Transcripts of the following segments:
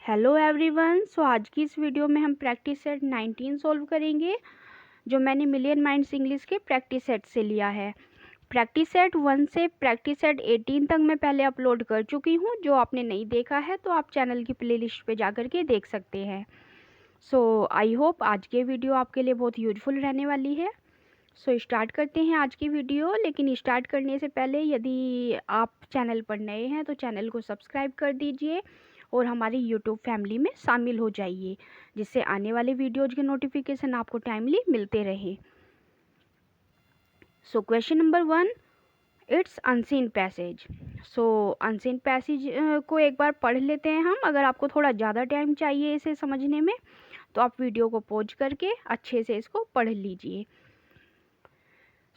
Hello everyone. सो आज की इस वीडियो में हम प्रैक्टिस सेट 19 सॉल्व करेंगे, जो मैंने मिलियन माइंड्स इंग्लिश के प्रैक्टिस सेट से लिया है। प्रैक्टिस सेट 1 से प्रैक्टिस सेट 18 तक मैं पहले अपलोड कर चुकी हूँ। जो आपने नहीं देखा है तो आप चैनल की प्लेलिस्ट पे जा कर के देख सकते हैं। सो आई होप आज के वीडियो आपके लिए बहुत यूजफुल रहने वाली है। सो स्टार्ट करते हैं आज की वीडियो। लेकिन स्टार्ट करने से पहले यदि आप चैनल पर नए हैं तो चैनल को सब्सक्राइब कर दीजिए और हमारी यूट्यूब फैमिली में शामिल हो जाइए, जिससे आने वाले वीडियोज़ के नोटिफिकेशन आपको टाइमली मिलते रहे। सो question number 1, it's unseen passage. So unseen passage को एक बार पढ़ लेते हैं हम। अगर आपको थोड़ा ज़्यादा टाइम चाहिए इसे समझने में तो आप वीडियो को पॉज करके अच्छे से इसको पढ़ लीजिए।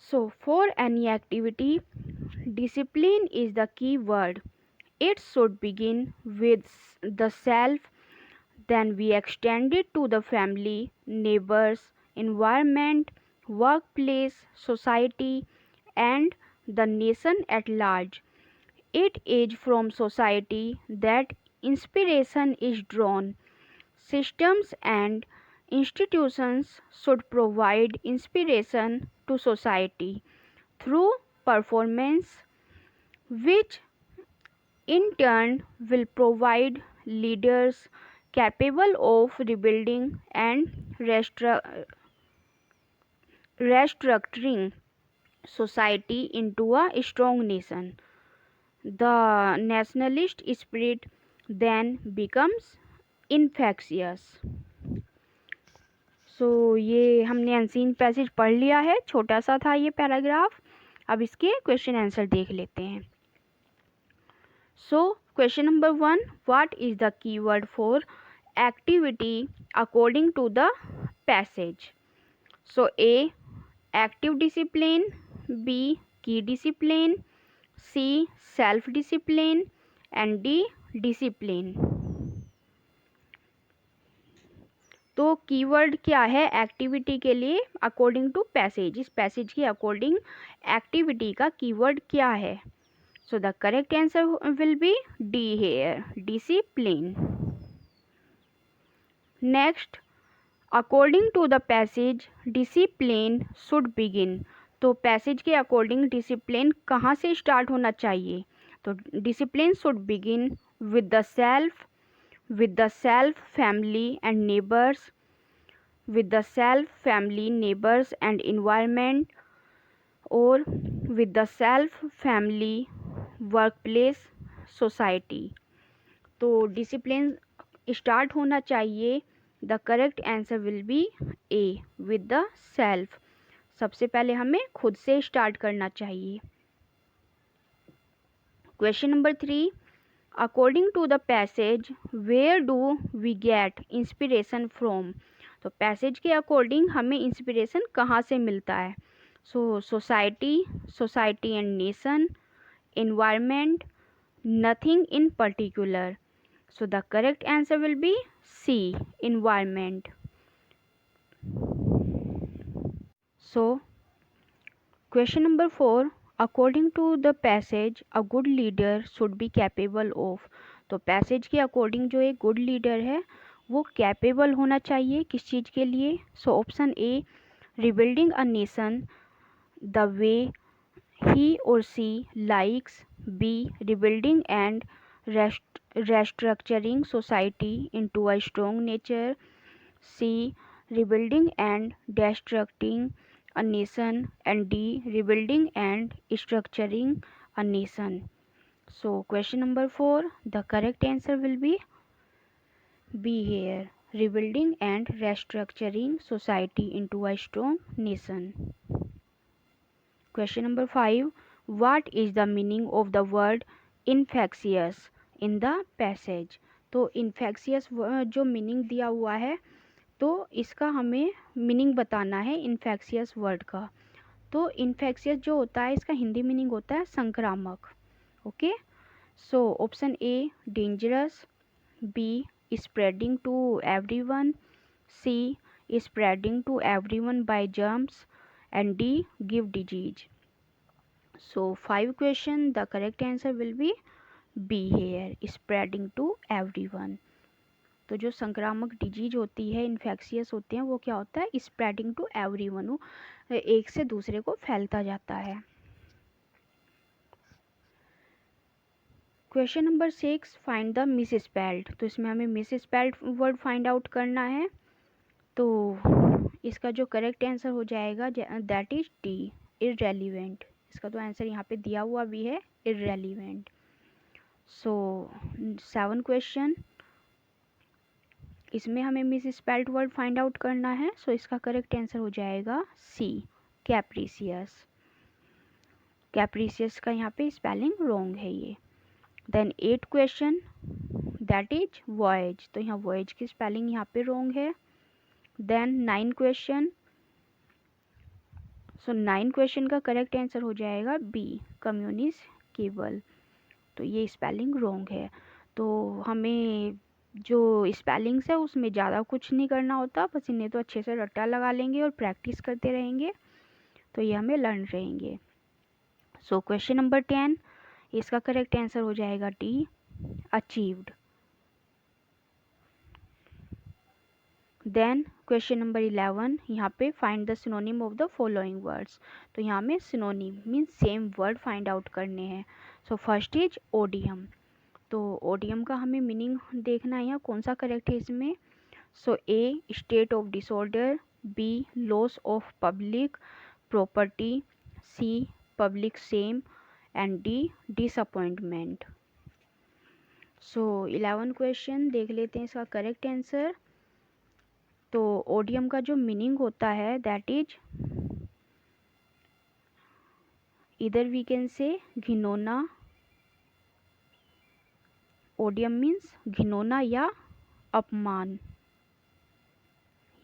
So, for any activity, discipline is the key word. It should begin with the self, then we extend it to the family, neighbors, environment, workplace, society, and the nation at large. It is from society that inspiration is drawn. Systems and institutions should provide inspiration to society through performance, which in turn will provide leaders capable of rebuilding and restructuring society into a strong nation. The nationalist spirit then becomes infectious. ये हमने unseen passage पढ़ लिया है। छोटा सा था ये paragraph. अब इसके क्वेश्चन आंसर देख लेते हैं। Question number 1, what is the keyword for activity according to the passage? A active discipline, B key discipline, C self discipline and D discipline. तो कीवर्ड क्या है एक्टिविटी के लिए अकॉर्डिंग टू पैसेज? इस passage के अकॉर्डिंग एक्टिविटी का keyword क्या है? So the correct answer will be D here, discipline. Next, according to the passage discipline should begin. तो पैसेज के अकॉर्डिंग डिसिप्लिन कहाँ से स्टार्ट होना चाहिए? तो discipline should begin with the self, family and neighbours, with the self, family, neighbors and environment, or with the self, family, workplace, society. तो discipline start होना चाहिए। The correct answer will be A, with the self. सबसे पहले हमें खुद से start करना चाहिए। Question number 3, according to the passage where do we get inspiration from? तो पैसेज के अकॉर्डिंग हमें इंस्पिरेशन कहाँ से मिलता है? Society and nation, environment, nothing in particular. So the correct answer will be C, environment. So question number 4, according to the passage a good leader should be capable of. तो passage के according जो एक good leader है वो capable होना चाहिए किस चीज़ के लिए? Option A, rebuilding a nation the way he और C likes, B rebuilding and restructuring society into a strong nature, C rebuilding and destructing a nation, and D rebuilding and structuring a nation. So question number 4, the correct answer will be B here, rebuilding and restructuring society into a strong nation. Question number 5, what is the meaning of the word infectious in the passage? तो infectious जो meaning दिया हुआ है तो इसका हमें meaning बताना है इन्फेक्शियस वर्ड का। तो इन्फेक्शियस जो होता है इसका हिंदी मीनिंग होता है संक्रामक। Okay, so option A dangerous, B spreading to everyone, C spreading to everyone by germs and D give disease. So 5 question, the correct answer will be B here, spreading to everyone. तो जो संक्रामक disease होती है, infectious होते हैं, वो क्या होता है, स्प्रेडिंग टू एवरीवन, वो एक से दूसरे को फैलता जाता है। Question number 6, find the miss spelled. तो इसमें हमें misspelled word find out करना है। तो इसका जो करेक्ट आंसर हो जाएगा दैट इज डी, इररेलीवेंट। इसका तो आंसर यहाँ पे दिया हुआ भी है, इररेलीवेंट। सो 7 क्वेश्चन, इसमें हमें misspelled word find out करना है। सो इसका करेक्ट आंसर हो जाएगा सी, कैप्रिसियस। कैप्रिसियस का यहाँ पे स्पेलिंग रॉन्ग है ये। Then 8 question, that is voyage. तो यहाँ वॉयज की स्पेलिंग यहाँ पे रॉन्ग है। देन 9 क्वेश्चन, सो 9 क्वेश्चन का करेक्ट आंसर हो जाएगा बी, कम्युनिकेबल। तो ये स्पेलिंग रॉन्ग है। तो हमें जो स्पेलिंग्स है उसमें ज़्यादा कुछ नहीं करना होता, बस इन्हें तो अच्छे से रट्टा लगा लेंगे और प्रैक्टिस करते रहेंगे, तो ये हमें लर्न रहेंगे। सो क्वेश्चन नंबर 10, इसका करेक्ट आंसर हो जाएगा D, achieved. Then question number 11, यहाँ पे find the synonym of the following words. तो यहाँ में synonym means same word find out करने हैं। So first is odium. तो ओडियम का हमें मीनिंग देखना है, यहाँ कौन सा करेक्ट है इसमें। So A, state of disorder, B, loss of public property, C, public same, and D, disappointment. So 11 question देख लेते हैं इसका करेक्ट आंसर। तो ओडियम का जो मीनिंग होता है दैट इज, इधर वी कैन से घिनौना। ओडियम मीन्स घिनौना या अपमान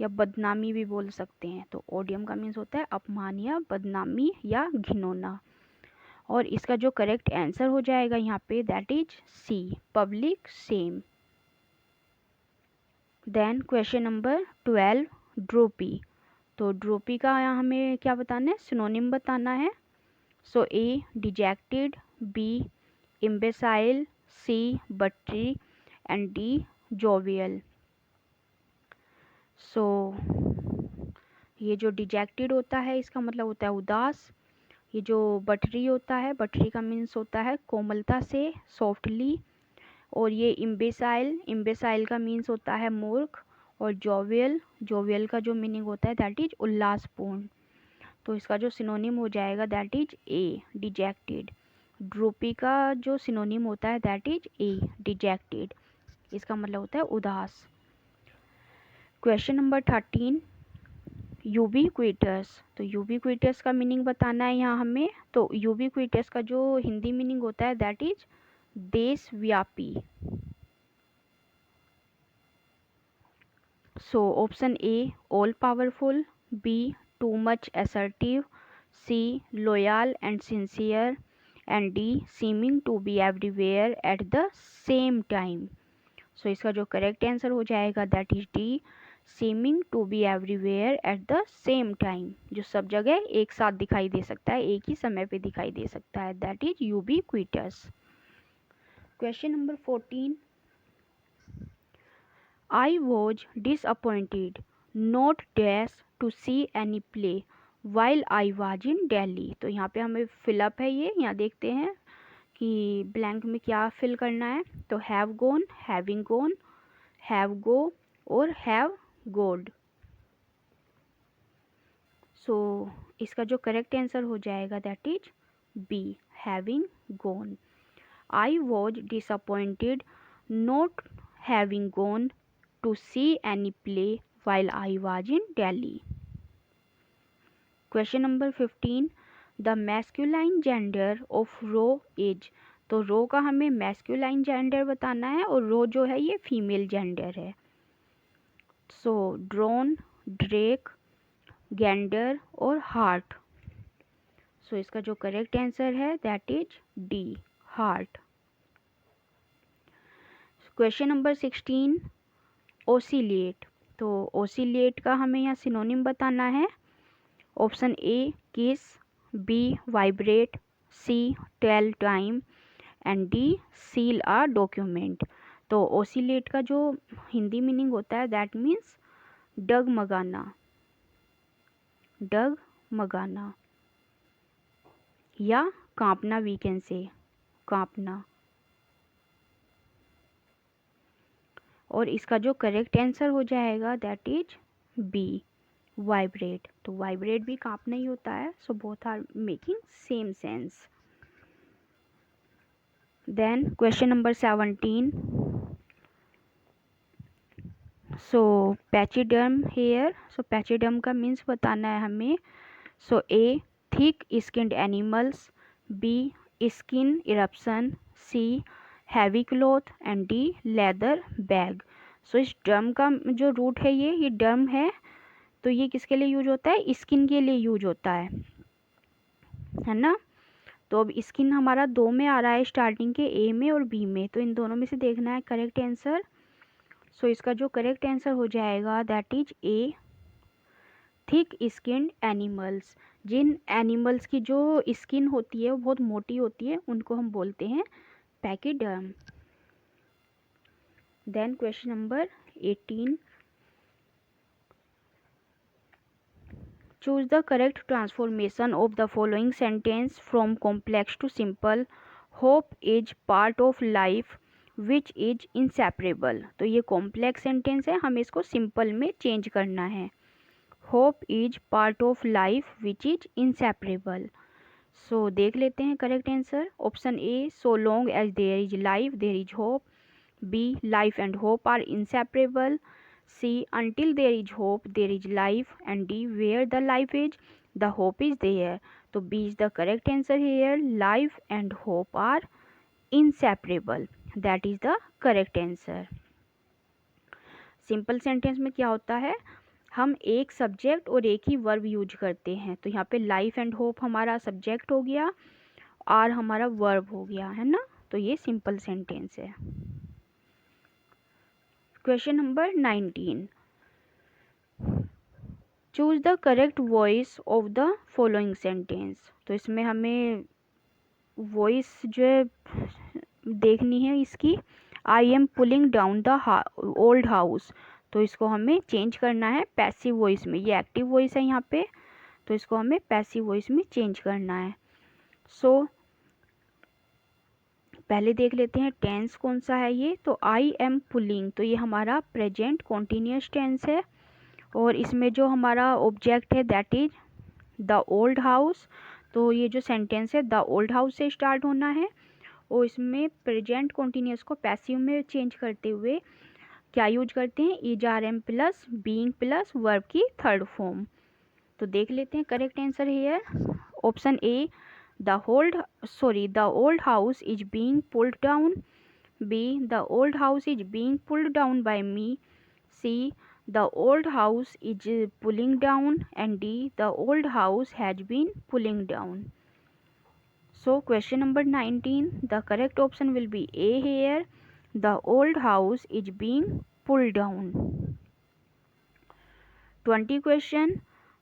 या बदनामी भी बोल सकते हैं। तो ओडियम का मीन्स होता है अपमान या बदनामी या घिनौना। और इसका जो करेक्ट आंसर हो जाएगा यहाँ पे that is C, public same. Then question number 12, droopy. तो ड्रोपी का यहाँ हमें क्या बताना है, सिनोनिम बताना है। So A, dejected, B, imbecile, C, buttery, and D, jovial. So ये जो डिजेक्टेड होता है इसका मतलब होता है उदास। ये जो बटरी होता है, बटरी का मीन्स होता है कोमलता से, सॉफ्टली। और ये इम्बेसाइल, इम्बेसाइल का मीन्स होता है मूर्ख। और जोवियल, जोवियल का जो मीनिंग होता है दैट इज उल्लासपूर्ण। तो इसका जो सिनोनिम हो जाएगा दैट इज ए, डिजेक्टेड। ड्रोपी का जो सिनोनिम होता है दैट इज ए, डिजेक्टेड। इसका मतलब होता है उदास। Question number 13, ubiquitous. तो यूबिक्विटस का मीनिंग बताना है यहाँ हमें। तो यूबिक्विटस का जो हिंदी मीनिंग होता है दैट इज देशव्यापी। So option A, all powerful, B, too much assertive, C, loyal and sincere, and D, seeming to be everywhere at the same time. So इसका जो करेक्ट आंसर हो जाएगा that is D, seeming to be everywhere at the same time. जो सब जगह एक साथ दिखाई दे सकता है, एक ही समय पे दिखाई दे सकता है, that is ubiquitous. Question number 14, I was disappointed not dash to see any play while I was in Delhi। तो यहाँ पे हमें फिलअप है ये, यहाँ देखते हैं कि ब्लैंक में क्या फिल करना है। तो have gone, having gone, have गो और हैव गोड। सो इसका जो करेक्ट आंसर हो जाएगा that is B, having gone. I was disappointed not having gone to see any play while I was in Delhi। Question number 15, the masculine gender of roe is। तो रो का हमें masculine gender बताना है और रो जो है ये फीमेल जेंडर है। सो ड्रोन, ड्रेक, गैंडर और हार्ट। सो इसका जो करेक्ट आंसर है that is D, hart. Question number 16, oscillate. तो ओसिलेट का हमें यहाँ सिनोनिम बताना है। Option A, kiss, B, vibrate, C, tell time, and D, seal a document. तो ओसिलेट का जो हिंदी मीनिंग होता है दैट मीन्स डगमगाना, डगमगाना या कांपना, वी कैन से कांपना। और इसका जो करेक्ट आंसर हो जाएगा दैट इज बी, वाइब्रेट। तो वाइब्रेट भी कांपना ही होता है। So both are making same sense. Then question number 17। So pachyderm here. So pachyderm का मीन्स बताना है हमें। So A thick skinned animals, B skin eruption, C heavy cloth and D leather bag. So इस derm का जो root है ये डर्म है, तो ये किसके लिए यूज होता है? स्किन के लिए यूज होता है ना। तो अब स्किन हमारा दो में आ रहा है, स्टार्टिंग के ए में और बी में, तो इन दोनों में से देखना है करेक्ट आंसर। सो इसका जो करेक्ट आंसर हो जाएगा that is A, thick skinned animals. जिन एनिमल्स की जो स्किन होती है वो बहुत मोटी होती है उनको हम बोलते हैं pachyderm. Then question number 18। Choose the correct transformation of the following sentence from complex to simple. Hope is part of life which is inseparable. तो ये कॉम्प्लेक्स सेंटेंस है, हमें इसको सिंपल में चेंज करना है। Hope is part of life which is inseparable. So देख लेते हैं correct answer. Option A, so long as there is life there is hope. B, life and hope are inseparable. C, until there is hope there is life. And D, where the life is the hope is there. तो B is the correct answer here. Life and hope are inseparable. That is the correct answer. Simple sentence में क्या होता है, हम एक subject और एक ही verb use करते हैं। तो यहाँ पे लाइफ एंड होप हमारा सब्जेक्ट हो गया और हमारा वर्ब हो गया, है ना। तो ये सिंपल सेंटेंस है। Question number 19। Choose the correct voice of the following sentence. तो इसमें हमें वॉइस जो है देखनी है इसकी। I am pulling down the old house. तो इसको हमें चेंज करना है पैसिव वॉइस में। ये एक्टिव वॉइस है यहाँ पे, तो इसको हमें पैसिव वॉइस में चेंज करना है। सो पहले देख लेते हैं टेंस कौन सा है ये। तो आई एम पुलिंग, तो ये हमारा प्रेजेंट कॉन्टिन्यूस टेंस है। और इसमें जो हमारा ऑब्जेक्ट है that is the old house. तो ये जो सेंटेंस है द ओल्ड हाउस से स्टार्ट होना है। और इसमें प्रेजेंट कॉन्टिन्यूस को पैसिव में चेंज करते हुए क्या यूज करते हैं? Is are am plus being plus verb की थर्ड फॉर्म। तो देख लेते हैं करेक्ट आंसर है option A, the old house is being pulled down. B, the old house is being pulled down by me. C, the old house is pulling down. And D, the old house has been pulling down. So question number 19, the correct option will be A here. The old house is being pulled down. 20 question.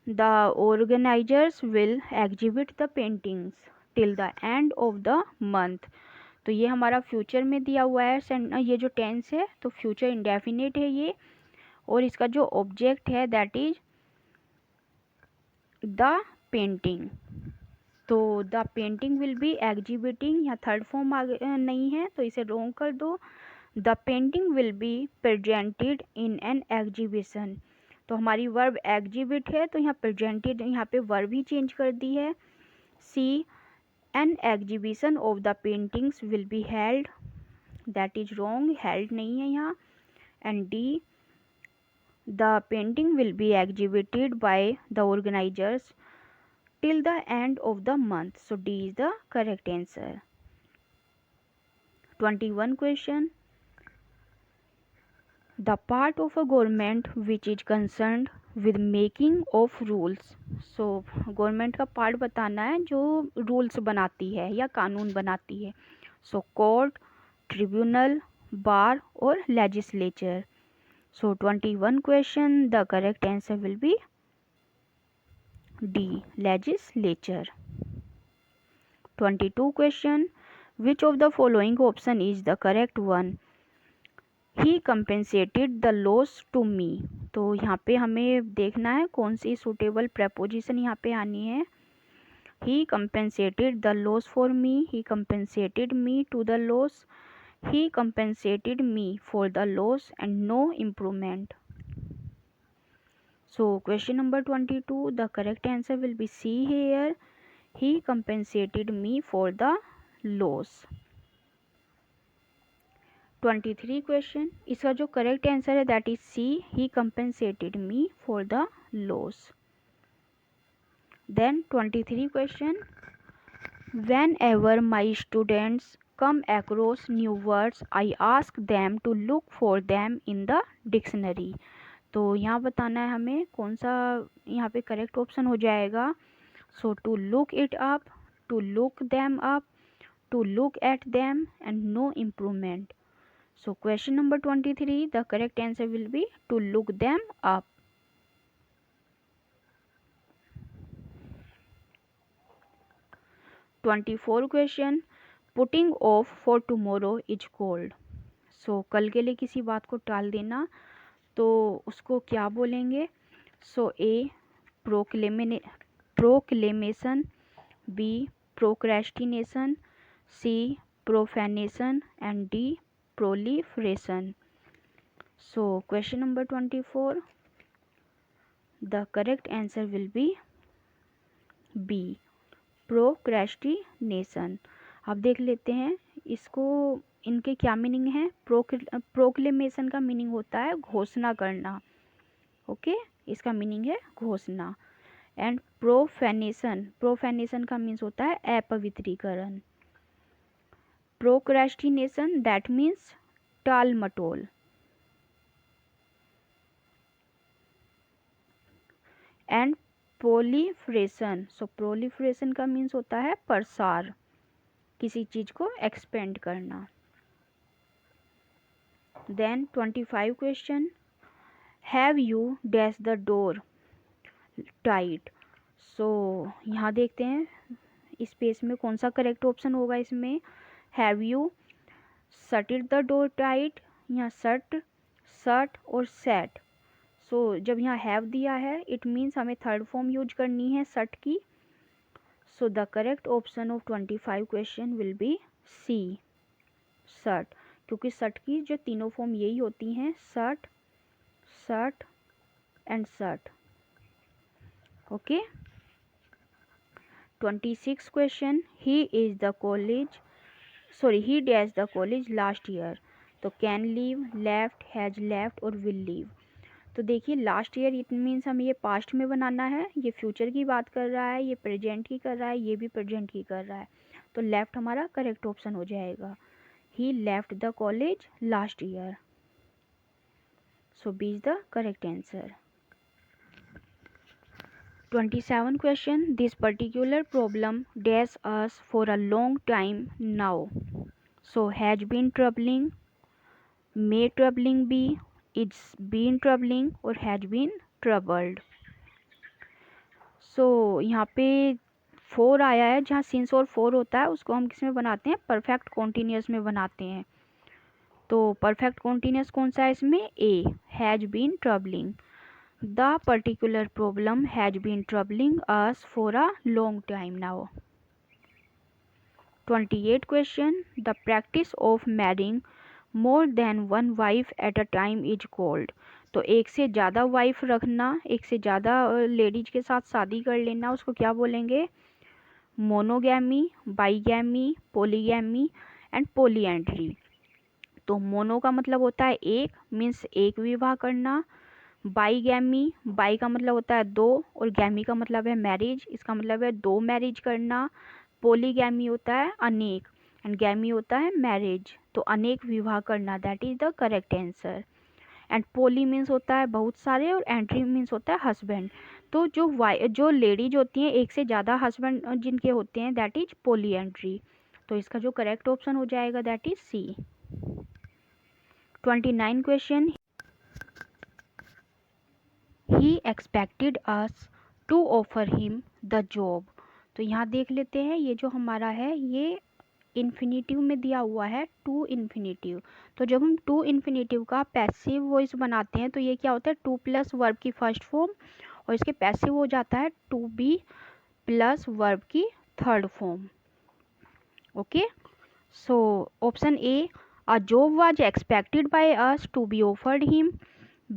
The organizers will exhibit the paintings till the end of the month. तो ये हमारा future में दिया हुआ है। ये जो tense है तो फ्यूचर इंडेफिनिट है ये। और इसका जो ऑब्जेक्ट है दैट इज द पेंटिंग। तो the painting will B exhibiting, यहाँ थर्ड फॉर्म नहीं है तो इसे रोंग कर दो। The painting will be presented in an exhibition. तो हमारी वर्ब एग्जिबिट है तो यहाँ प्रेजेंटेड, यहाँ पे वर्ब ही चेंज कर दी है। C, an exhibition of the paintings will be held, that is wrong, held नहीं है यहाँ। And D, the painting will be exhibited by the organisers till the end of the month. So D is the correct answer. 21 question. The part of a government which is concerned with making of rules. So government का part बताना है जो rules बनाती है या कानून बनाती है। सो कोर्ट, ट्रिब्यूनल, बार और legislature. So 21 question, the correct answer will be D, legislature. 22 question, which of the following option is the correct one? He compensated the loss to me. तो यहाँ पे हमें देखना है कौन सी सूटेबल प्रपोजिशन यहाँ पे आनी है। He compensated the loss for me, he compensated me to the loss, he compensated me for the loss and no improvement. So question number 22, the correct answer will be C here. He compensated me for the loss. 23 question, इसका जो correct answer है that is C, he compensated me for the loss. Then 23 question, whenever my students come across new words, I ask them to look for them in the dictionary. तो यहाँ बताना है हमें कौन सा यहाँ पे करेक्ट ऑप्शन हो जाएगा। So to look it up, to look them up, to look at them and no improvement. So question number 23, the correct answer will be to look them up. 24 question, putting off for tomorrow is called. So कल के लिए किसी बात को टाल देना तो उसको क्या बोलेंगे। So A proclamation, B procrastination, C profanation and D proliferation. So question number 24, the correct answer will be B procrastination. अब देख लेते हैं इसको, इनके क्या मीनिंग है। प्रोक्लेमेशन का मीनिंग होता है घोषणा करना, ओके, इसका मीनिंग है घोषणा। एंड प्रोफेनेशन का मीन्स होता है अपवित्रीकरण। प्रोक्रेस्टिनेशन दैट मीन्स टाल मटोल। एंड प्रोलिफरेशन, सो प्रोलिफरेशन का मीन्स होता है प्रसार, किसी चीज को एक्सपेंड करना। Then 25 question, have you dash the door tight. So यहाँ देखते हैं इस पेज में कौन सा करेक्ट ऑप्शन होगा इसमें। Have you shutted the door tight, यहाँ शट और सेट। सो जब यहाँ हैव दिया है इट मीन्स हमें थर्ड फॉर्म यूज करनी है शट की। So the correct option of 25 question will be C, shut, क्योंकि शट की जो तीनों फॉर्म यही होती हैं, shut, shut and shut, okay. 26 question, he dash the college last year. तो can leave, left, has left और विल लीव। तो देखिए लास्ट ईयर इट मीन्स हमें ये पास्ट में बनाना है, ये फ्यूचर की बात कर रहा है, ये प्रेजेंट की कर रहा है, ये भी प्रेजेंट की कर रहा है। तो लेफ्ट हमारा करेक्ट ऑप्शन हो जाएगा। He left the college last year, so B is the correct answer. 27 question, this particular problem dash us for a long time now. So has been troubling, may troubling be, it's been troubling और has been troubled. So यहाँ पे 4 आया है, जहाँ since और 4 होता है उसको हम किस में बनाते हैं, परफेक्ट कॉन्टिन्यूस में बनाते हैं। तो परफेक्ट कॉन्टिन्यूस कौन सा है इसमें, A, has been troubling. The particular problem has been troubling us for a long time now. 28 question, the practice of marrying more than one wife at a time is called. तो एक से ज़्यादा wife रखना, एक से ज़्यादा ladies के साथ शादी कर लेना, उसको क्या बोलेंगे, मोनोगैमी, बाईगैमी, पॉलीगैमी एंड पॉलीएंड्री। तो मोनो का मतलब होता है एक, मीन्स एक विवाह करना। बाईगैमी, बाई का मतलब होता है दो और गैमी का मतलब है मैरिज, इसका मतलब है दो मैरिज करना। पॉलीगैमी होता है अनेक एंड गैमी होता है मैरिज, तो अनेक विवाह करना, that is the correct answer. And poly means होता है बहुत सारे और एंट्री मीन्स होता है हस्बैंड। तो जो लेडीज होती हैं एक से ज़्यादा हस्बैंड जिनके होते हैं दैट इज पॉली एंट्री। तो इसका जो करेक्ट ऑप्शन हो जाएगा that is C. 29 question, he expected us to offer him the job। तो यहाँ देख लेते हैं ये जो हमारा है ये इन्फिनेटिव में दिया हुआ है टू इन्फिनेटिव। तो जब हम टू इन्फिनेटिव का पैसिव वॉइस बनाते हैं तो ये क्या होता है, टू प्लस वर्ब की फर्स्ट फॉर्म, और इसके पैसिव हो जाता है टू बी प्लस वर्ब की third form. Okay, so option A, a job was expected by us to be offered him.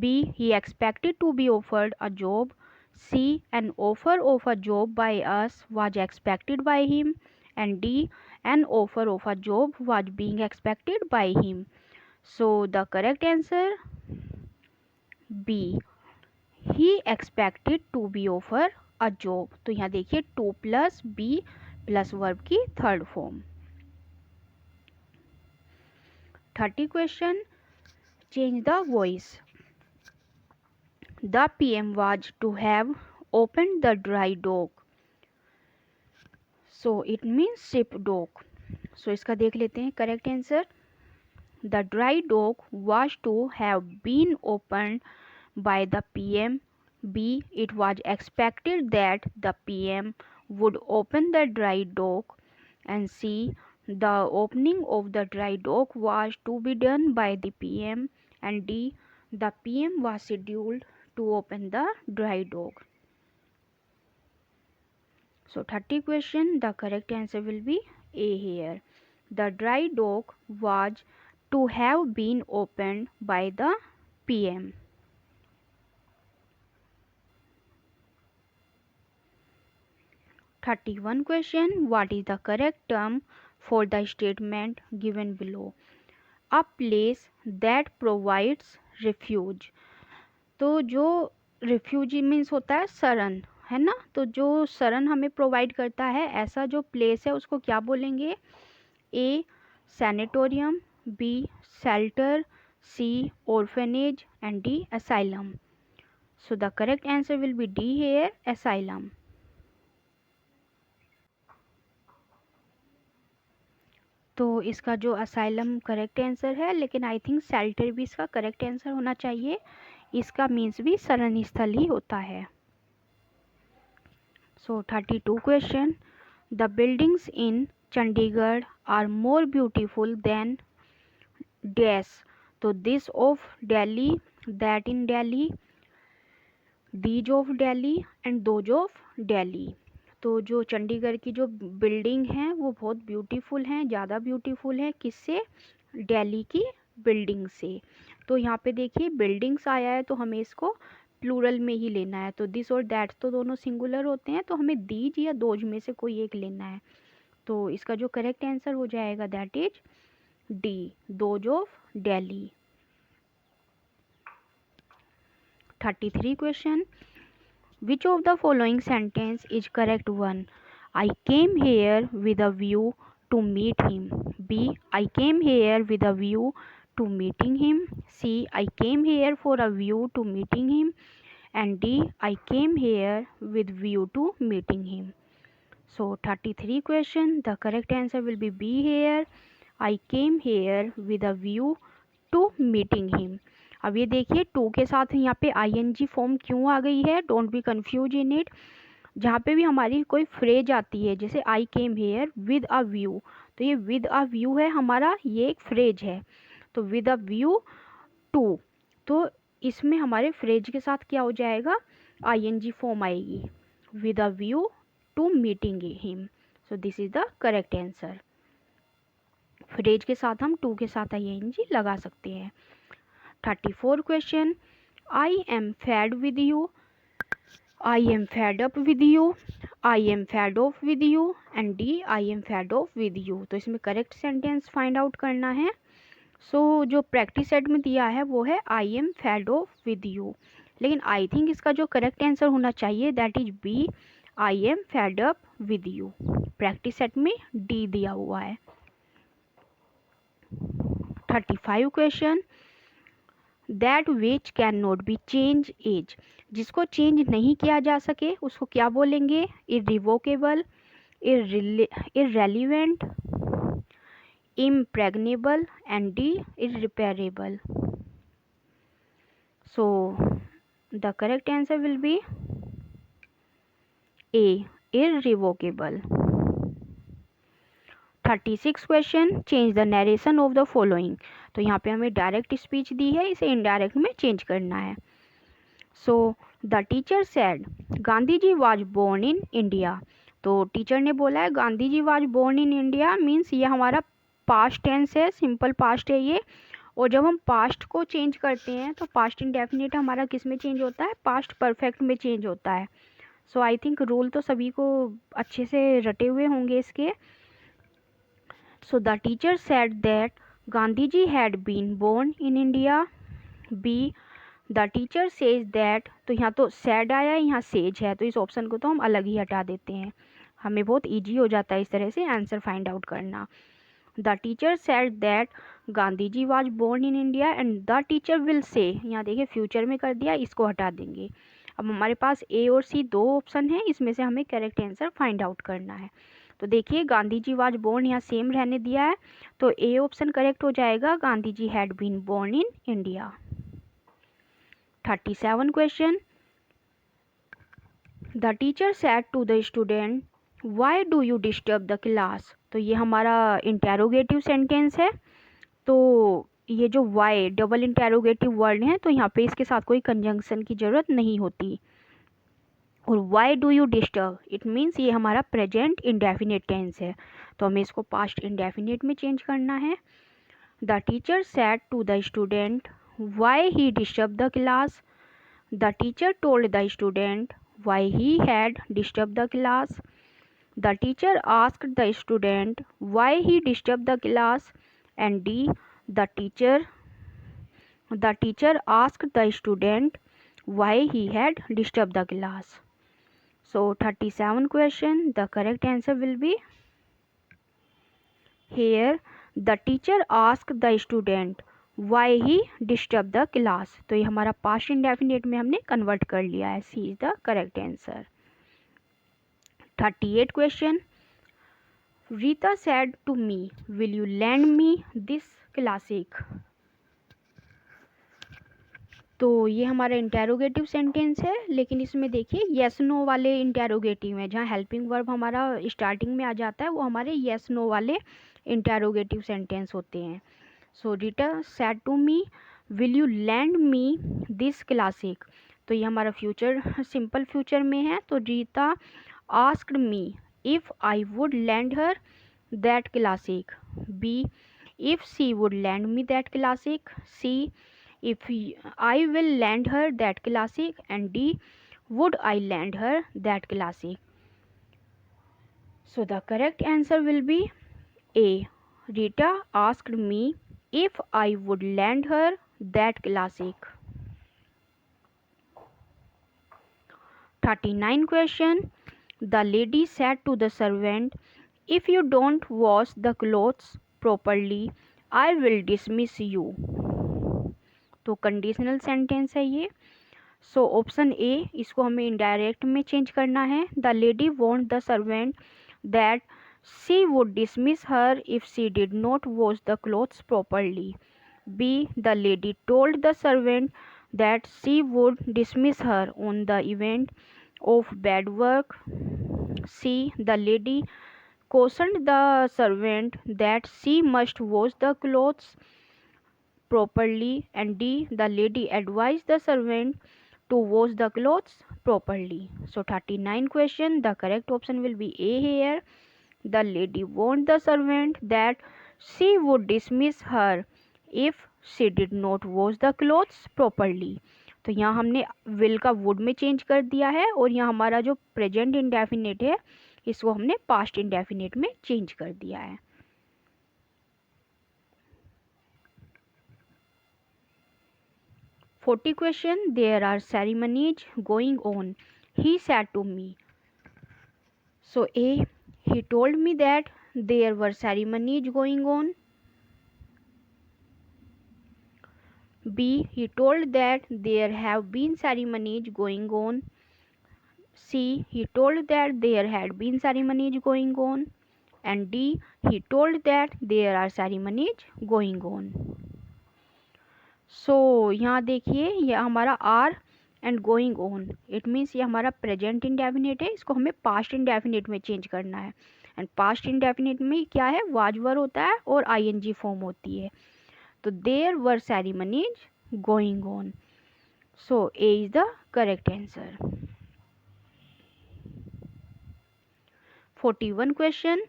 B, he expected to be offered a job. C, an offer of a job by us was expected by him. And D, an offer of a job was being expected by him. So the correct answer B, he expected to be offered a job. तो यहाँ देखिए to plus B plus verb की third form. 30 question, change the voice. The PM was to have opened the dry dock. So it means ship dock. So इसका देख लेते हैं correct answer. The dry dock was to have been opened by the PM. B, it was expected that the PM would open the dry dock. And C, the opening of the dry dock was to be done by the PM. And D, the PM was scheduled to open the dry dock. So 30 question, the correct answer will be A here. The dry dock was to have been opened by the PM. 31 question, what is the correct term for the statement given below? A place that provides refuge. तो जो refugee means होता है शरण, है ना, तो जो शरण हमें प्रोवाइड करता है ऐसा जो प्लेस है उसको क्या बोलेंगे? A, sanatorium, B, shelter, C, orphanage, and D, asylum. So the correct answer will be D here, asylum. तो इसका जो असाइलम करेक्ट आंसर है, लेकिन आई थिंक शेल्टर भी इसका करेक्ट आंसर होना चाहिए, इसका मीन्स भी शरण स्थल ही होता है। So 32 question, the buildings in Chandigarh are more beautiful than dash. तो this of Delhi, that in Delhi, these of Delhi and those of Delhi. तो जो चंडीगढ़ की जो बिल्डिंग हैं वो बहुत ब्यूटीफुल हैं, ज़्यादा ब्यूटीफुल हैं, किससे? दिल्ली की बिल्डिंग से। तो यहाँ पे देखिए बिल्डिंग्स आया है तो हमें इसको प्लूरल में ही लेना है। तो दिस और दैट तो दोनों सिंगुलर होते हैं, तो हमें दीज या दोज में से कोई एक लेना है। तो इसका जो करेक्ट आंसर हो जाएगा that is D, those of Delhi. 33 question, which of the following sentence is correct one? I came here with a view to meet him. B, I came here with a view to meeting him. C, I came here for a view to meeting him. And D, I came here with view to meeting him. So 33 question, the correct answer will be B here. I came here with a view to meeting him. अब ये देखिए to के साथ यहाँ पे ing form क्यों आ गई है, don't be confuse in it. जहाँ पे भी हमारी कोई फ्रेज आती है जैसे I came here with a view, तो ये विद अ व्यू है हमारा, ये एक फ्रेज है। तो विद अ व्यू टू, तो इसमें हमारे फ्रेज के साथ क्या हो जाएगा? आईएनजी फॉर्म आएगी, with a view to meeting him. So this is the correct answer. Phrase के साथ हम टू के साथ आईएनजी लगा सकते हैं। 34 question, I am fed with you, I am fed up with you, I am fed off with you, and D, I am fed off with you। तो इसमें करेक्ट सेंटेंस फाइंड आउट करना है। सो जो practice set में दिया है वो है I am fed off with you, लेकिन आई थिंक इसका जो करेक्ट आंसर होना चाहिए that is B, I am fed up with you। Practice set में डी दिया हुआ है। 35 question, that which can not be change is, जिसको चेंज नहीं किया जा सके उसको क्या बोलेंगे? Irrevocable, irrelevant, impregnable, and D, irreparable. So the correct answer will be A, irrevocable. 36 question, change the narration of the following. तो यहाँ पे हमें डायरेक्ट स्पीच दी है, इसे इनडायरेक्ट में चेंज करना है। So the teacher said Gandhi ji was born in India. तो टीचर ने बोला है Gandhi ji was born in India, means ये हमारा पास्ट टेंस है, सिंपल पास्ट है ये। और जब हम पास्ट को चेंज करते हैं तो पास्ट इंडेफिनिट हमारा किस में चेंज होता है, पास्ट परफेक्ट में चेंज होता है। सो आई थिंक रूल तो सभी को अच्छे से रटे हुए होंगे इसके। So the teacher said that Gandhi ji had been born in India. B the teacher says that, तो यहाँ तो सैड आया है, यहाँ सेज है, तो इस ऑप्शन को तो हम अलग ही हटा देते हैं, हमें बहुत ईजी हो जाता है इस तरह से आंसर फाइंड आउट करना। The teacher said that Gandhi ji was born in India and the teacher will say, यहाँ देखिए फ्यूचर में कर दिया, इसको हटा देंगे। अब हमारे पास ए और सी दो ऑप्शन है, इसमें से हमें करेक्ट आंसर फाइंड आउट करना है। तो देखिए गांधी जी वाज बोर्न यहाँ सेम रहने दिया है, तो ए ऑप्शन करेक्ट हो जाएगा, Gandhi ji had been born in India. 37 question, the teacher said to the student why do you disturb the class. तो ये हमारा इंटेरोगेटिव सेंटेंस है, तो ये जो वाई डबल इंटेरोगेटिव वर्ड है, तो यहाँ पे इसके साथ कोई कंजंक्शन की जरूरत नहीं होती। और Y do you disturb, it means ये हमारा प्रेजेंट इंडेफिनिट टेंस है, तो हमें इसको पास्ट इंडेफिनिट में चेंज करना है। The teacher said to the student why he disturb the class. The teacher told the student why he had disturbed the class. The teacher asked the student why he disturbed the class. And D, the teacher asked the student why he had disturbed the class. So 37 question, the correct answer will be here, the teacher asked the student why he disturbed the class। तो ये हमारा past indefinite में हमने convert कर लिया है, C is the correct answer. 38 question, Rita said to me will you lend me this classic. तो ये हमारा इंटेरोगेटिव सेंटेंस है, लेकिन इसमें देखिए येस नो वाले इंटेरोगेटिव है, जहाँ हेल्पिंग वर्ब हमारा स्टार्टिंग में आ जाता है वो हमारे येस नो वाले इंटेरोगेटिव सेंटेंस होते हैं। सो Rita said to me will you lend me this classic. तो ये हमारा फ्यूचर सिंपल फ्यूचर में है, तो Rita asked me if I would lend her that classic. B if she would lend me that classic. C if I will lend her that classic. And D, would I lend her that classic. So the correct answer will be A, Rita asked me if I would lend her that classic. 39 question, the lady said to the servant, if you don't wash the clothes properly I will dismiss you। तो conditional sentence है ये। सो option ए, इसको हमें indirect में change करना है। The lady want the servant that she would dismiss her if she did not wash the clothes properly. B, the lady told the servant that she would dismiss her on the event of bad work. C, the lady cautioned the servant that she must wash the clothes properly। And D, the lady advised the servant to wash the clothes properly। So 39 question, the correct option will be A here, the lady warned the servant that she would dismiss her if she did not wash the clothes properly। तो यहाँ हमने will का would में change कर दिया है, और यहाँ हमारा जो प्रेजेंट इंडेफिनिट है इसको हमने पास्ट इंडेफिनिट में चेंज कर दिया है। 40 question, there are ceremonies going on, he said to me। So A, he told me that there were ceremonies going on। B, he told that there have been ceremonies going on। C, he told that there had been ceremonies going on। And D, he told that there are ceremonies going on। सो यहाँ देखिए ये हमारा are and going on, it means ये हमारा present indefinite है, इसको हमें past indefinite में चेंज करना है। एंड पास्ट इंडेफिनिट में क्या है, वाज वर होता है और आईएनजी फॉर्म होती है। तो there were ceremonies going on. So A is the correct answer. 41 question,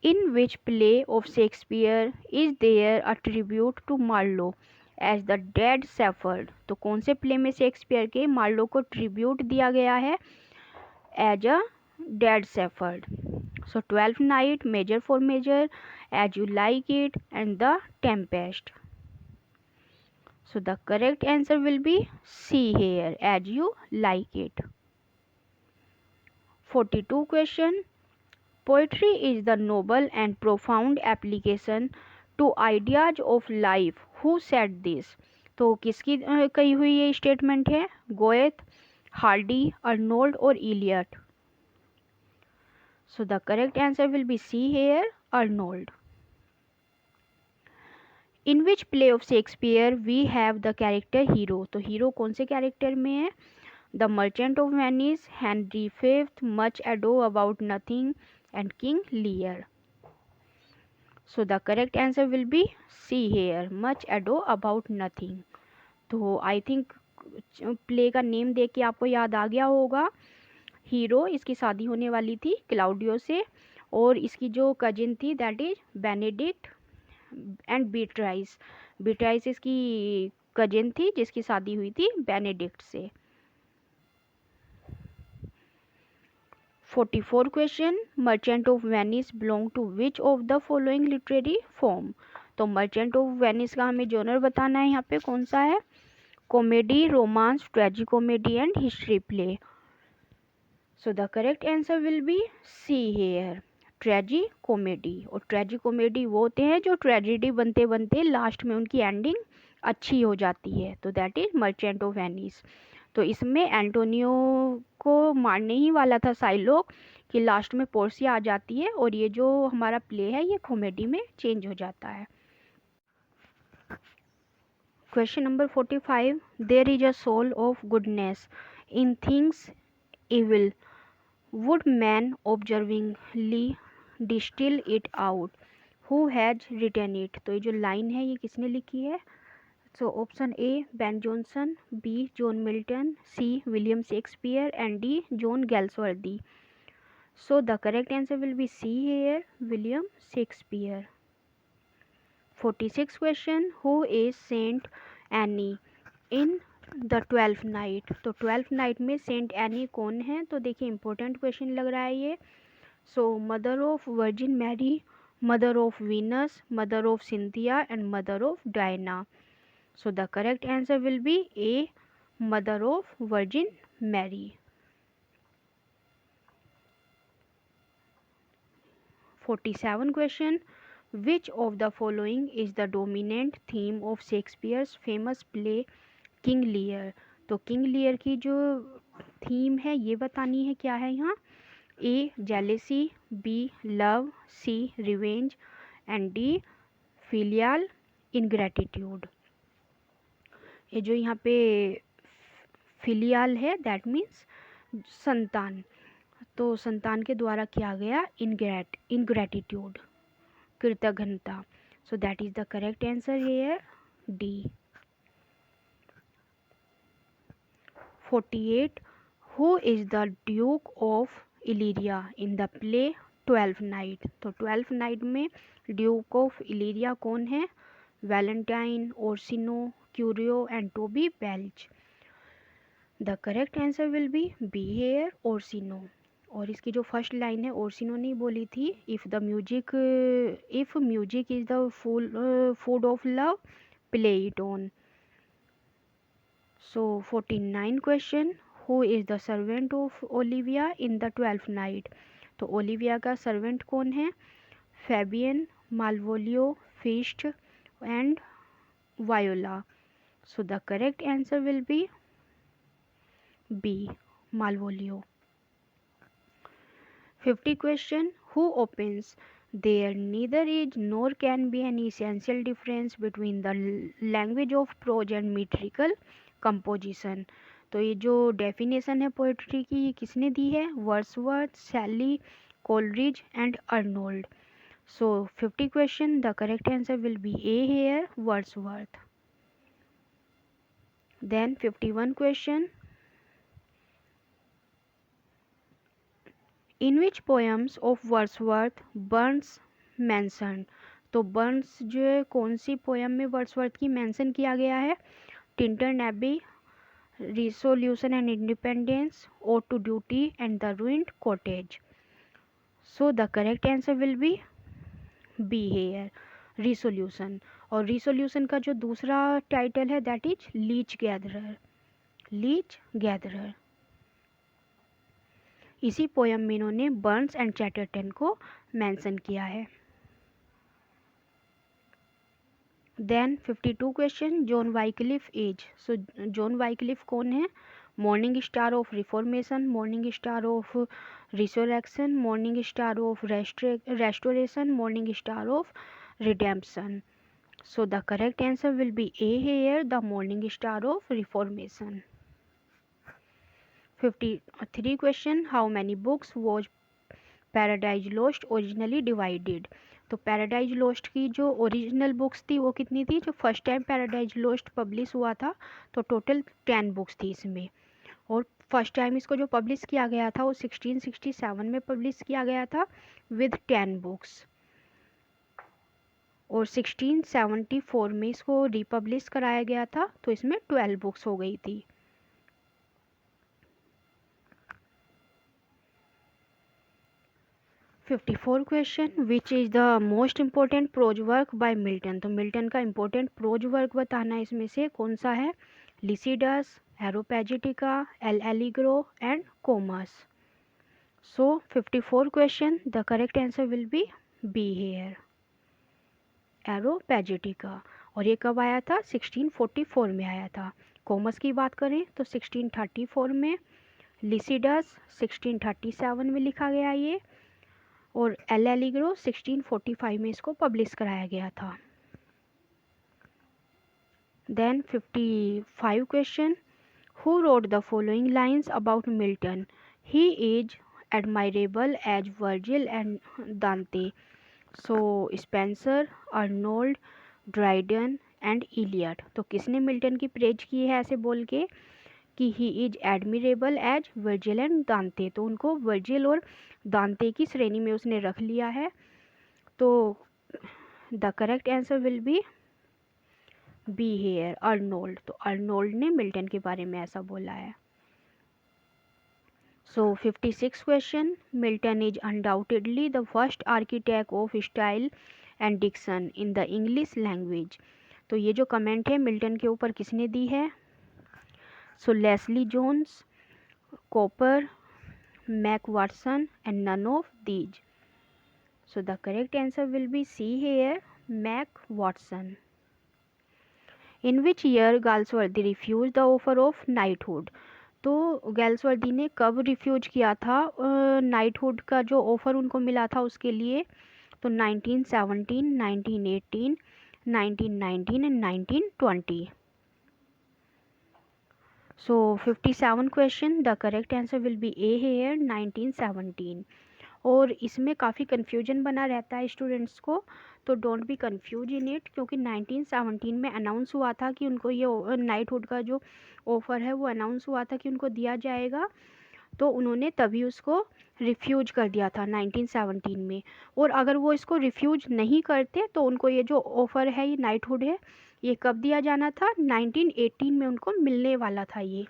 in which play of Shakespeare is there a tribute to Marlowe as the dead shepherd? तो कौन से प्ले में शेक्सपियर के Marlowe को tribute दिया गया है as a dead shepherd? So 12th night, major for major, as you like it and the tempest. So the correct answer will be C here, as you like it. 42 question, poetry is the noble and profound application to ideas of life. Who said this? तो किसकी कही हुई ये statement है? गोएथ, Hardy, Arnold और Elliot. So the correct answer will be C here, Arnold. In which play of Shakespeare we have the character hero? तो hero कौन से कैरेक्टर में है? The Merchant of Venice, Henry V, Much Ado About Nothing and King Lear. So the correct answer will be C here, Much Ado About Nothing. तो I think play का name देख के आपको याद आ गया होगा। हीरो, इसकी शादी होने वाली थी क्लाउडियो से, और इसकी जो कजिन थी दैट इज बेनेडिक्ट एंड बीट्राइस। बीट्राइस इसकी कजिन थी जिसकी शादी हुई थी बेनेडिक्ट से। 44 question, merchant of Venice belong to which of the following literary form? तो मर्चेंट ऑफ वेनिस का हमें जॉनर बताना है यहाँ पे कौन सा है? Comedy, romance, tragic comedy and history play. So the correct answer will be C here, tragic comedy. और ट्रेजिक कॉमेडी वो होते हैं जो ट्रेजिडी बनते बनते लास्ट में उनकी एंडिंग अच्छी हो जाती है, तो that is merchant of Venice. तो इसमें एंटोनियो को मारने ही वाला था साइलोक कि लास्ट में पोर्सिया आ जाती है और ये जो हमारा प्ले है ये कॉमेडी में चेंज हो जाता है। Question number 45, there is a soul of goodness in things evil, would man observingly distil it out, who has written it? तो ये जो लाइन है ये किसने लिखी है? So option A Ben Jonson, B John Milton, C William Shakespeare and D John Galsworthy. So the correct answer will be C here, William Shakespeare. 46 question, who is sent any in the 12th night? तो 12th night में Saint any कौन है? तो देखिए important question लग रहा है ये। So mother of Virgin Mary, mother of Venus, mother of Cynthia and mother of Diana. So the correct answer will be A, Mother of Virgin Mary. 47 question, which of the following is the dominant theme of Shakespeare's famous play King Lear? तो King Lear की जो theme है ये बतानी है क्या है यहाँ? A, jealousy, B, love, C, revenge and D, filial ingratitude. ये जो यहाँ पे फिलियल है दैट मीन्स संतान, तो संतान के द्वारा किया गया इनग्रेटिट्यूड, कृतज्ञता। So that is the correct answer here, D. 48, who is the Duke of Illyria in the play 12th night? तो 12th नाइट में ड्यूक ऑफ इलीरिया कौन है? Valentine, Orsino, Curio and Toby Belch. The correct answer will be B here, Orsino. और इसकी जो first line है ओर्सिनो ने बोली थी, if music is the food of love, play it on. So 49 question, who is the servant of Olivia in the 12th night? तो Olivia का servant कौन है? Fabian, Malvolio, Feste and Viola. So the correct answer will be B, Malvolio. 50 question, who opens? There neither is nor can be any essential difference between the language of prose and metrical composition. तो ये जो definition है poetry की ये किसने दी है? Wordsworth, शैली, Coleridge and Arnold. So 50 question, the correct answer will be A here, Wordsworth. Then 51 question, in which poems of Wordsworth Burns mentioned? तो बर्न्स जो है कौन सी पोएम में वर्ड्सवर्थ की मेंशन किया गया है? Tintern Abbey, resolution and independence, ode to duty and the ruined cottage. So the correct answer will be B here, resolution. और रिसोल्यूशन का जो दूसरा टाइटल है that is leech gatherer. Leech gatherer. इसी पोयम में इन्होंने बर्न्स एंड चैटरटन को mention किया है. Then 52 question, John Wycliffe age. So John Wycliffe कौन है? Morning star of reformation, morning star of resurrection, morning star of restoration, morning star of redemption. So the correct answer will be A here, the morning star of reformation. 53 question, how many books was Paradise Lost originally divided? तो Paradise Lost की जो original books थी वो कितनी थी? जो first time Paradise Lost publish हुआ था तो टोटल 10 बुक्स थी इसमें. और फर्स्ट टाइम इसको जो पब्लिश किया गया था वो 1667 में पब्लिश किया गया था विद 10 बुक्स. और 1674 में इसको रिपब्लिश कराया गया था तो इसमें 12 बुक्स हो गई थी. $54 question, which is the most important prose work by Milton. तो मिल्टन का इम्पोर्टेंट प्रोज वर्क बताना है इसमें से कौन सा है? Lycidas, Areopagitica, L Allegro and Comus. So 54 question, the correct answer will be B hair, Areopagitica. और ये कब आया था? 1644 में आया था. कोमस की बात करें तो 1634 में, लिसिडस 1637 में लिखा गया ये, और एल एलिग्रो 1645 में इसको पब्लिश कराया गया था. Then 55 question, who wrote the following lines about Milton? He is admirable as Virgil and Dante. So Spenser, Arnold, Dryden and Eliot. तो किसने मिल्टन की प्रेज की है ऐसे बोल के कि he is admirable as Virgil and Dante? तो उनको वर्जिल और दांते की श्रेणी में उसने रख लिया है. तो the correct answer will be B hair, Arnold. तो अर्नोल्ड ने मिल्टन के बारे में ऐसा बोला है. So 56 question, Milton is undoubtedly the first architect of style and diction in the English language. तो ये जो कमेंट है मिल्टन के ऊपर किसने दी है? So Leslie Jones, Cowper, Mac Watson and none of these. So the correct answer will be C here, Mac Watson. In which year Galsworthy refuse the offer of knighthood. तो Galsworthy ने कब refuse किया था knighthood का जो offer उनको मिला था उसके लिए? तो 1917, 1918, 1919 and 1920. So 57 question, the correct answer will be A here, 1917. और इसमें काफ़ी कन्फ्यूजन बना रहता है स्टूडेंट्स को, तो don't be confuse in it, क्योंकि 1917 में अनाउंस हुआ था कि उनको ये नाइटहुड का जो ऑफ़र है वो अनाउंस हुआ था कि उनको दिया जाएगा, तो उन्होंने तभी उसको रिफ्यूज कर दिया था 1917 में. और अगर वो इसको रिफ्यूज नहीं करते तो उनको ये जो ऑफ़र है ये नाइटहुड है ये कब दिया जाना था? 1918 में उनको मिलने वाला था ये.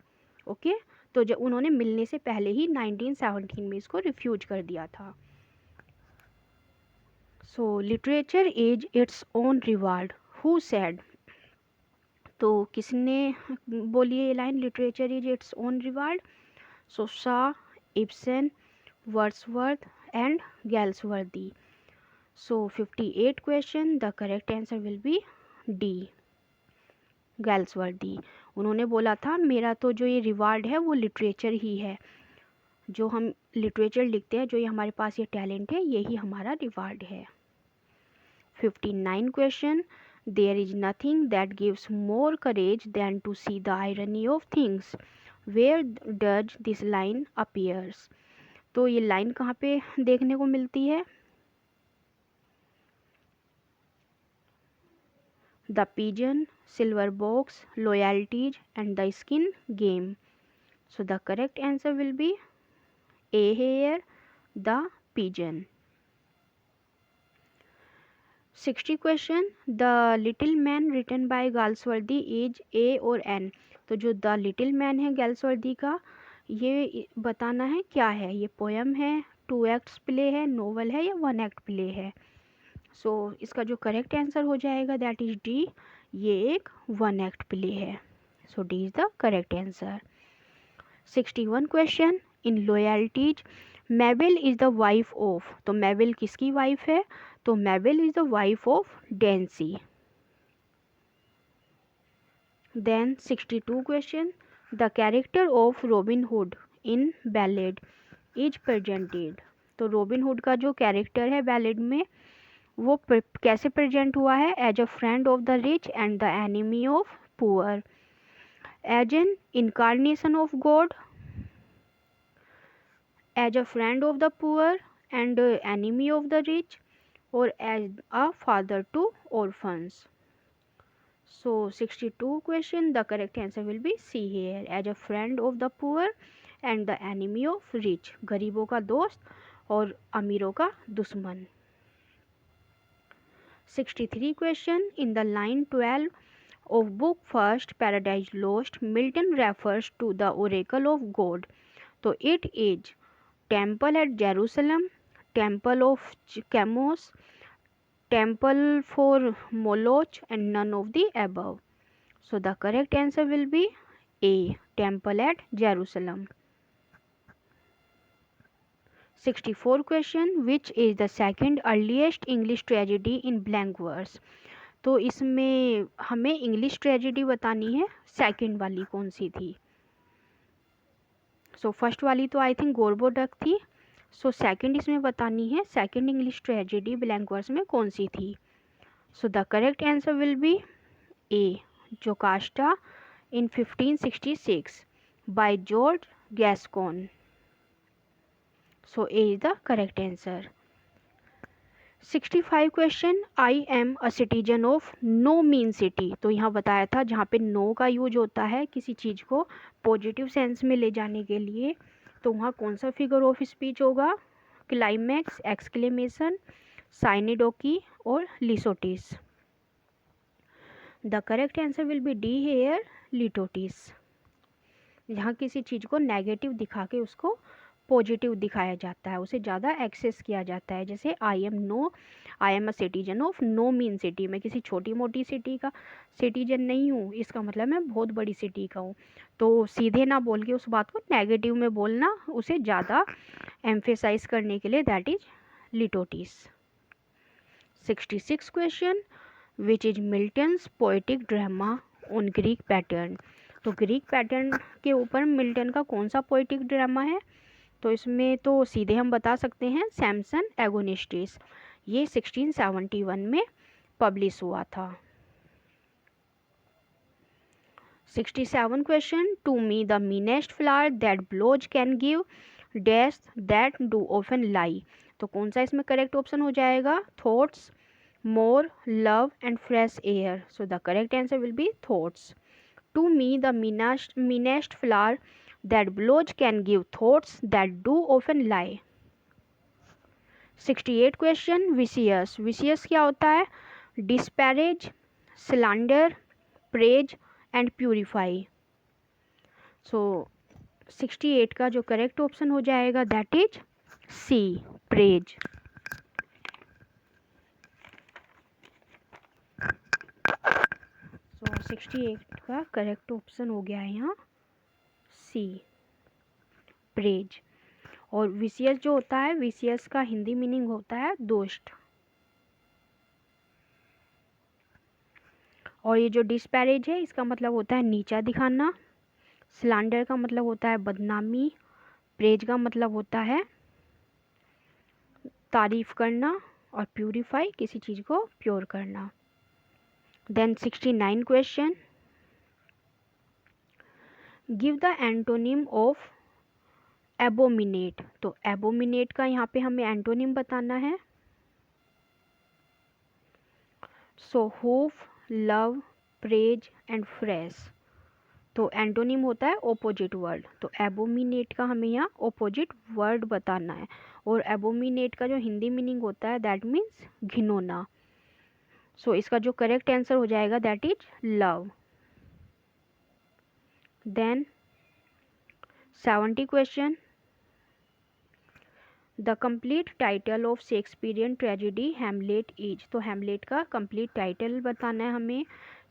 ओके तो जब उन्होंने मिलने से पहले ही 1917 में इसको रिफ्यूज कर दिया था. So literature is its own reward, who said. तो किसने बोली है ये line, literature is its own reward? So Shaw, Ibsen, Wordsworth and Galsworthy. So 58 question, the correct answer will be D, Galsworthy. उन्होंने बोला था मेरा तो जो ये रिवार्ड है वो लिटरेचर ही है, जो हम लिटरेचर लिखते हैं, जो ये हमारे पास ये टैलेंट है यही हमारा रिवार्ड है. 59 question, there is nothing that gives more courage than to see the irony of things. Where does this line appears. तो ये लाइन कहाँ पे देखने को मिलती है? The pigeon, silver box, loyalties and the skin game. So the correct answer will be A here, the pigeon. 60 question. The Little Man written by Galsworthy is A और N. तो जो द लिटिल मैन है गैल्सवर्दी का, ये बताना है क्या है. ये पोएम है, 2 एक्ट्स प्ले है, नोवेल है या 1 एक्ट प्ले है. सो इसका जो करेक्ट आंसर हो जाएगा दैट इज डी. ये एक 1 एक्ट प्ले है. So D is the correct answer. 61 question. In loyalties Mabel is the wife of. तो मेबल किसकी वाइफ है? तो Mabel is the wife of Dancy. Then 62 question. The character of Robin Hood in ballad is presented. तो Robin Hood का जो character है ballad में, वो कैसे प्रेजेंट हुआ है? As a friend of the rich and the enemy of poor, as an incarnation of god, as a friend of the poor and enemy of the rich, or as a father to orphans. So 62 question, the correct answer will be C here, as a friend of the poor and the enemy of rich. गरीबों का दोस्त और अमीरों का दुश्मन. 63 question. In the line 12 of book first Paradise Lost, Milton refers to the oracle of God. तो it is temple at Jerusalem, temple of Chemos, temple for Moloch, and none of the above. So the correct answer will be A, temple at Jerusalem. 64 question. Which is the second earliest English tragedy in blank verse? तो इसमें हमें English tragedy बतानी है, second वाली कौन सी थी? So first वाली तो आई थिंक गोरबो डक थी. सो सेकंड इसमें बतानी है, second English tragedy blank verse में कौन सी थी. So the correct answer will be A, Jocasta in 1566 by George Gascoigne. So A is the correct answer. 65 question. I am a citizen of no mean city. तो यहाँ बताया था जहाँ पे नो का यूज होता है किसी चीज़ को पॉजिटिव सेंस में ले जाने के लिए, तो वहाँ कौन सा फिगर ऑफ स्पीच होगा? क्लाइमैक्स, एक्सक्लेमेशन, साइनिडोकी और litotes. The correct answer will be D here, litotes. जहाँ किसी चीज़ को नेगेटिव दिखा के उसको पॉजिटिव दिखाया जाता है, उसे ज़्यादा एक्सेस किया जाता है. जैसे I am a citizen of no mean city. मैं किसी छोटी मोटी सिटी का सिटीजन नहीं हूँ, इसका मतलब मैं बहुत बड़ी सिटी का हूँ. तो सीधे ना बोल के उस बात को नेगेटिव में बोलना, उसे ज़्यादा एम्फेसाइज करने के लिए, that is litotes. 66 question. Which is Milton's poetic drama on Greek pattern. तो ग्रीक पैटर्न के ऊपर मिल्टन का कौन सा पोएटिक ड्रामा है? तो इसमें तो सीधे हम बता सकते हैं सैमसन एगोनिस्टिस. ये 1671 में पब्लिश हुआ था. 67 question. To me the meanest flower that blows can give dash that do often lie. तो कौन सा इसमें करेक्ट ऑप्शन हो जाएगा? Thoughts, more, love and fresh air. So the correct answer will be thoughts. To me the meanest flower that blows can give thoughts that do often lie. 68 question. Vicious. Vicious क्या होता है? Disparage, slander, praise and purify. So 68 का जो correct option हो जाएगा that is C, praise. So 68 का correct option हो गया है यहाँ सी, प्रेज. और विशियस जो होता है, विशियस का हिंदी मीनिंग होता है दुष्ट. और ये जो डिस्पैरेज है इसका मतलब होता है नीचा दिखाना. स्लैंडर का मतलब होता है बदनामी. प्रेज का मतलब होता है तारीफ करना. और प्यूरिफाई किसी चीज़ को प्योर करना. Then 69 question. Give the antonym of abominate, तो एबोमिनेट का यहाँ पे हमें एंटोनिम बताना है। So hope, love, praise and fresh, तो एंटोनिम होता है ओपोजिट वर्ड, तो एबोमिनेट का हमें यहाँ ओपोजिट वर्ड बताना है। और एबोमिनेट का जो हिंदी मीनिंग होता है दैट मीन्स घिनौना। सो इसका जो करेक्ट आंसर हो जाएगा that is love. Then 70 question, the complete title of Shakespearean tragedy Hamlet is, तो हैमलेट का कंप्लीट टाइटल बताना है हमें।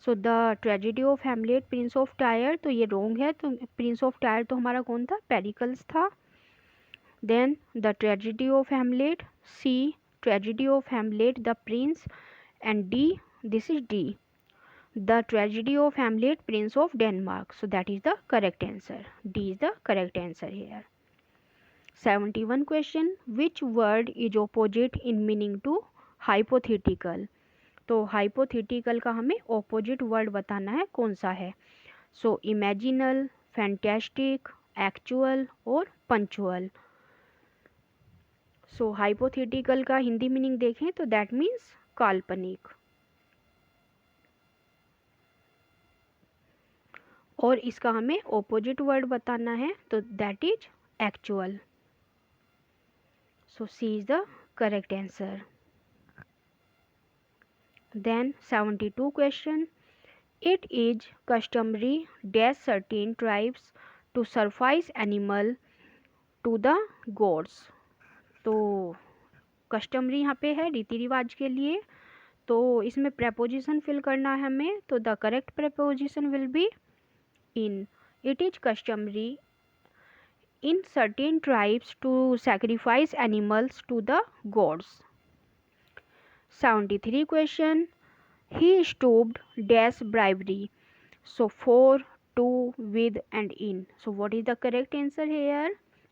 So the tragedy of Hamlet prince of Tyre, तो ये रॉन्ग है, तो प्रिंस ऑफ टायर तो हमारा कौन था, पेरिकल्स था। Then the tragedy of Hamlet, C tragedy of Hamlet the prince, and D, this is D, the tragedy of Hamlet prince of Denmark, so that is the correct answer, D is the correct answer here. 71 question, which word is opposite in meaning to hypothetical, तो hypothetical का हमें opposite word बताना है कौन सा है। सो imaginal, fantastic, actual और punctual। सो hypothetical का हिंदी मीनिंग देखें तो that means काल्पनिक, और इसका हमें opposite word बताना है तो that is actual। So C is the correct answer. Then 72 question, it is customary dash certain tribes to sacrifice animal to the gods, तो कस्टमरी यहाँ पे है रीति रिवाज के लिए, तो इसमें प्रेपोजिशन फिल करना है हमें, तो the correct preposition will be in. It is customary in certain tribes to sacrifice animals to the gods। 73 question, he stooped dash bribery, so for, to, with and in, so what is the correct answer here,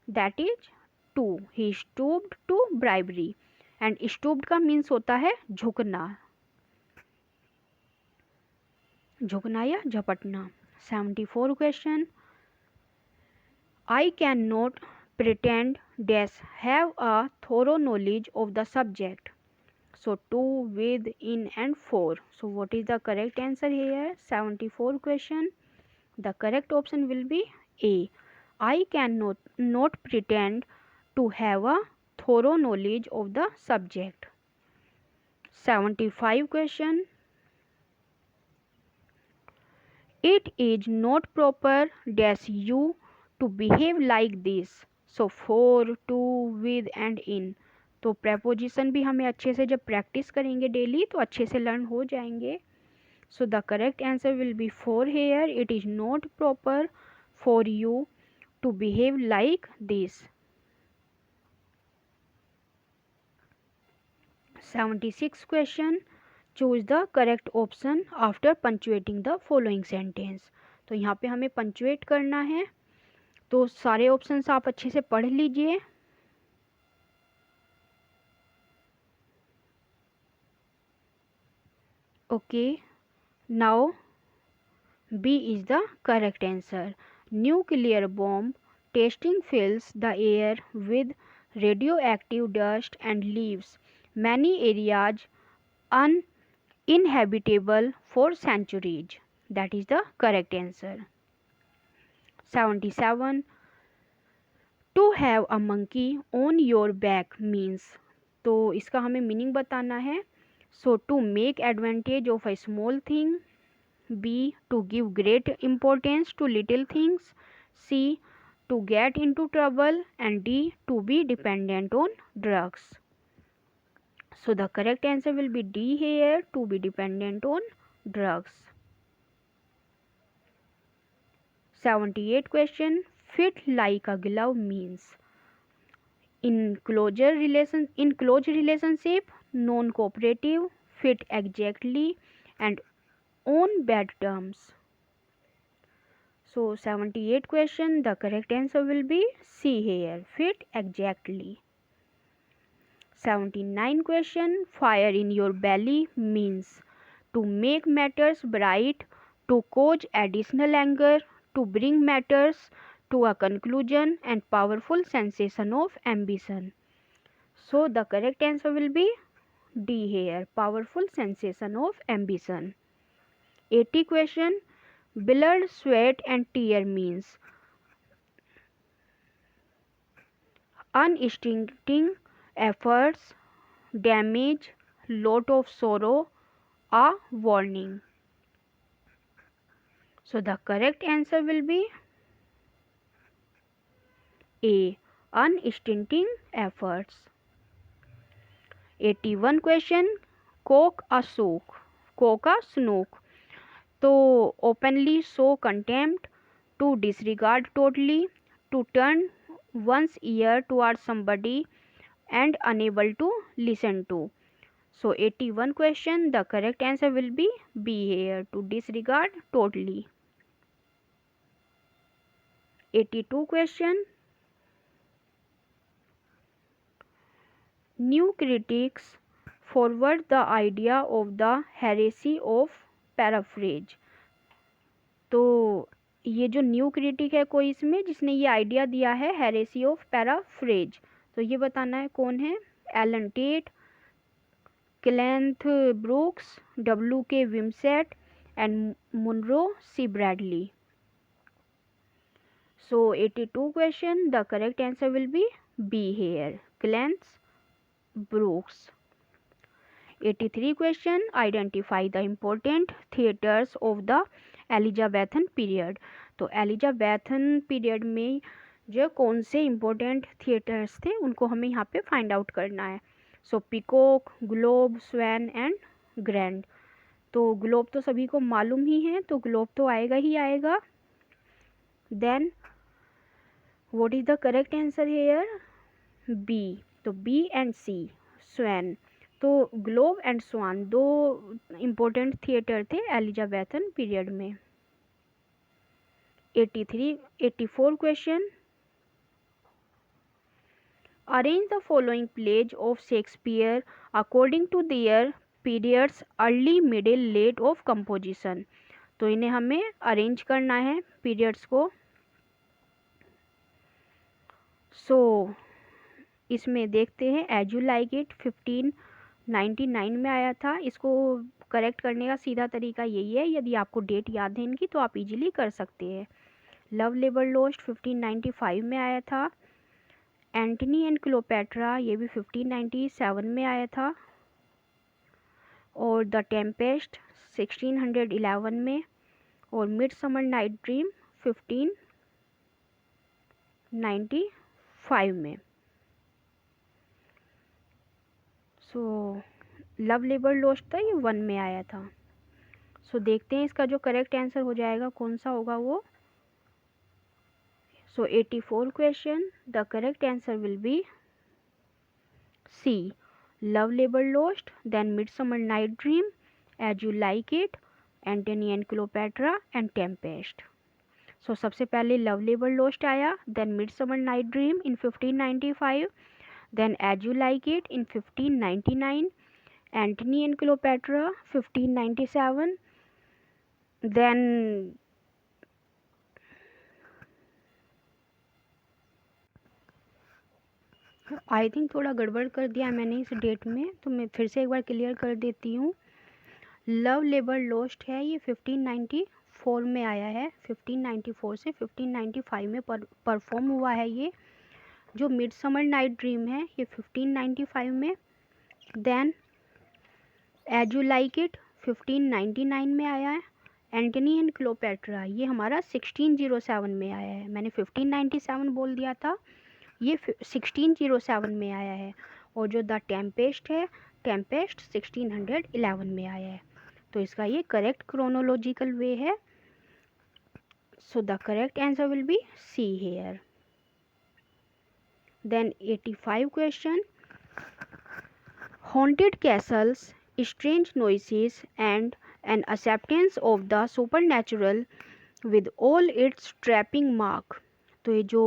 that is to, he stooped to bribery, and stooped का means होता है झुकना, झुकना या झपटना। 74 question, I cannot pretend dash have a thorough knowledge of the subject, so to, with, in and for, so what is the correct answer here, 74 question, the correct option will be A, I cannot not pretend to have a thorough knowledge of the subject। 75 question, it is not proper dash you to behave like this, so for, to, with and in, तो preposition भी हमें अच्छे से जब practice करेंगे daily तो अच्छे से लर्न हो जाएंगे। So the correct answer will be four here, it is not proper for you to behave like this. 76 question, choose the correct option after punctuating the following sentence, तो यहाँ पे हमें पंचुएट करना है, तो सारे ऑप्शंस आप अच्छे से पढ़ लीजिए। Okay, now B is the correct answer, nuclear bomb testing fills the air with radioactive dust and leaves many areas uninhabitable for centuries, that is the correct answer। 77, to have a monkey on your back means, तो इसका हमें meaning बताना है। So to make advantage of a small thing, B to give great importance to little things, C to get into trouble, and D to be dependent on drugs। So the correct answer will be D here, to be dependent on drugs। 78 question, fit like a glove means, in close relationship, non-cooperative, fit exactly, and on bad terms। So 78 question, the correct answer will be C here, fit exactly। 79 question, fire in your belly means, to make matters bright, to cause additional anger, to bring matters to a conclusion and powerful sensation of ambition. So the correct answer will be D here, powerful sensation of ambition. 80 question, blood, sweat and tear means unstinting efforts, damage, lot of sorrow, a warning. So the correct answer will be A, unstinting efforts. 81 question, cock a sook, cock a snook. तो openly show contempt, to disregard totally, to turn one's ear towards somebody and unable to listen to. So 81 question, the correct answer will be B here, to disregard totally. 82 question, new critics forward the idea of the heresy of paraphrase. तो ये जो new critic है कोई इसमें जिसने ये idea दिया है हेरेसी ऑफ पैराफ्रेज, तो ये बताना है कौन है। Allen Tate, Cleanth Brooks, W K Wimsatt and Monroe C Bradley. So 82 question, the correct answer will be B here, Cleanth Brooks. 83 question, identify the important theatres of the Elizabethan period. तो Elizabethan period में जो कौन से important theatres थे उनको हमें यहाँ पे फाइंड आउट करना है। So Peacock, Globe, Swan and Grand. तो ग्लोब तो सभी को मालूम ही है, तो ग्लोब तो आएगा ही आएगा। Then what is the correct answer here, B. तो बी एंड सी, स्वैन। तो ग्लोब एंड स्वान दो इम्पोर्टेंट थिएटर थे एलिजाबेथन पीरियड में। 84 question, arrange the following plays of Shakespeare according to their periods early, middle, late of composition. तो इन्हें हमें arrange करना है पीरियड्स को। सो इसमें देखते हैं, एज यू लाइक इट 1599 में आया था। इसको करेक्ट करने का सीधा तरीका यही है, यदि आपको डेट याद है इनकी तो आप इजीली कर सकते हैं। लव लेबर लोस्ट 1595 में आया था। एंटनी एंड क्लोपेट्रा ये भी 1597 में आया था। और द टेम्पेस्ट 1611 में। और मिडसमर नाइट ड्रीम 1595 में। सो लव लेबर लोस्ट था ये 1 में आया था। सो देखते हैं इसका जो करेक्ट आंसर हो जाएगा कौन सा होगा वो। So 84 question, the correct answer will be C, Love Labour Lost, then Midsummer Night Dream, As you like It, Antony and Cleopatra and Tempest. So सबसे पहले लव लेबर लोस्ट आया, then Midsummer Night Dream in 1595, then As You Like It in 1599, Antony and Cleopatra 1597, then I think थोड़ा गड़बड़ कर दिया मैंने इस date में, तो मैं फिर से एक बार क्लियर कर देती हूँ। लव लेबर लोस्ट है ये 1594 में आया है, 1594 से 1595 में परफॉर्म हुआ है ये। जो मिडसमर नाइट ड्रीम है ये 1595 में। Then as you like it 1599 में आया है। एंटनी एंड क्लोपेट्रा ये हमारा 1607 में आया है, मैंने 1597 बोल दिया था, ये 1607 में आया है। और जो द टेम्पेस्ट है, टेम्पेस्ट 1611 में आया है। तो इसका ये करेक्ट क्रोनोलॉजिकल वे है। So the correct answer will be C here. Then 85 question, haunted castles, strange noises and an acceptance of the supernatural with all its trapping mark। तो ये जो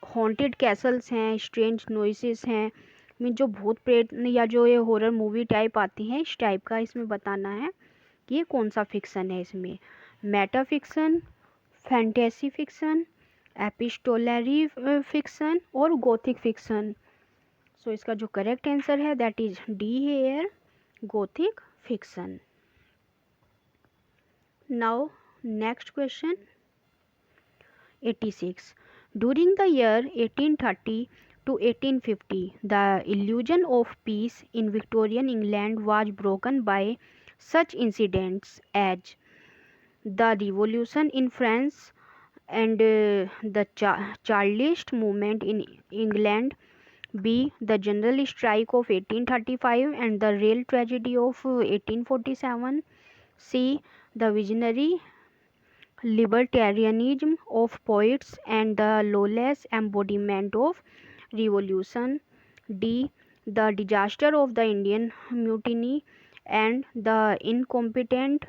हॉन्टेड कैसल्स हैं, स्ट्रेंज नॉइसेस हैं, mean जो भूत प्रेत या जो ये हॉरर मूवी टाइप आती हैं इस टाइप का इसमें बताना है कि ये कौन सा फिक्सन है इसमें। Meta fiction, fantasy fiction, epistolary fiction और गोथिक फिक्शन। सो इसका जो करेक्ट आंसर है that is D here, gothic fiction. Now next question 86. During the year 1830 to 1850, the illusion of peace in Victorian England was broken by such incidents as the Revolution in France and the Charlist movement in England, B. the general strike of 1835 and the rail tragedy of 1847, C. the visionary libertarianism of poets and the lawless embodiment of revolution, D. the disaster of the Indian Mutiny and the incompetent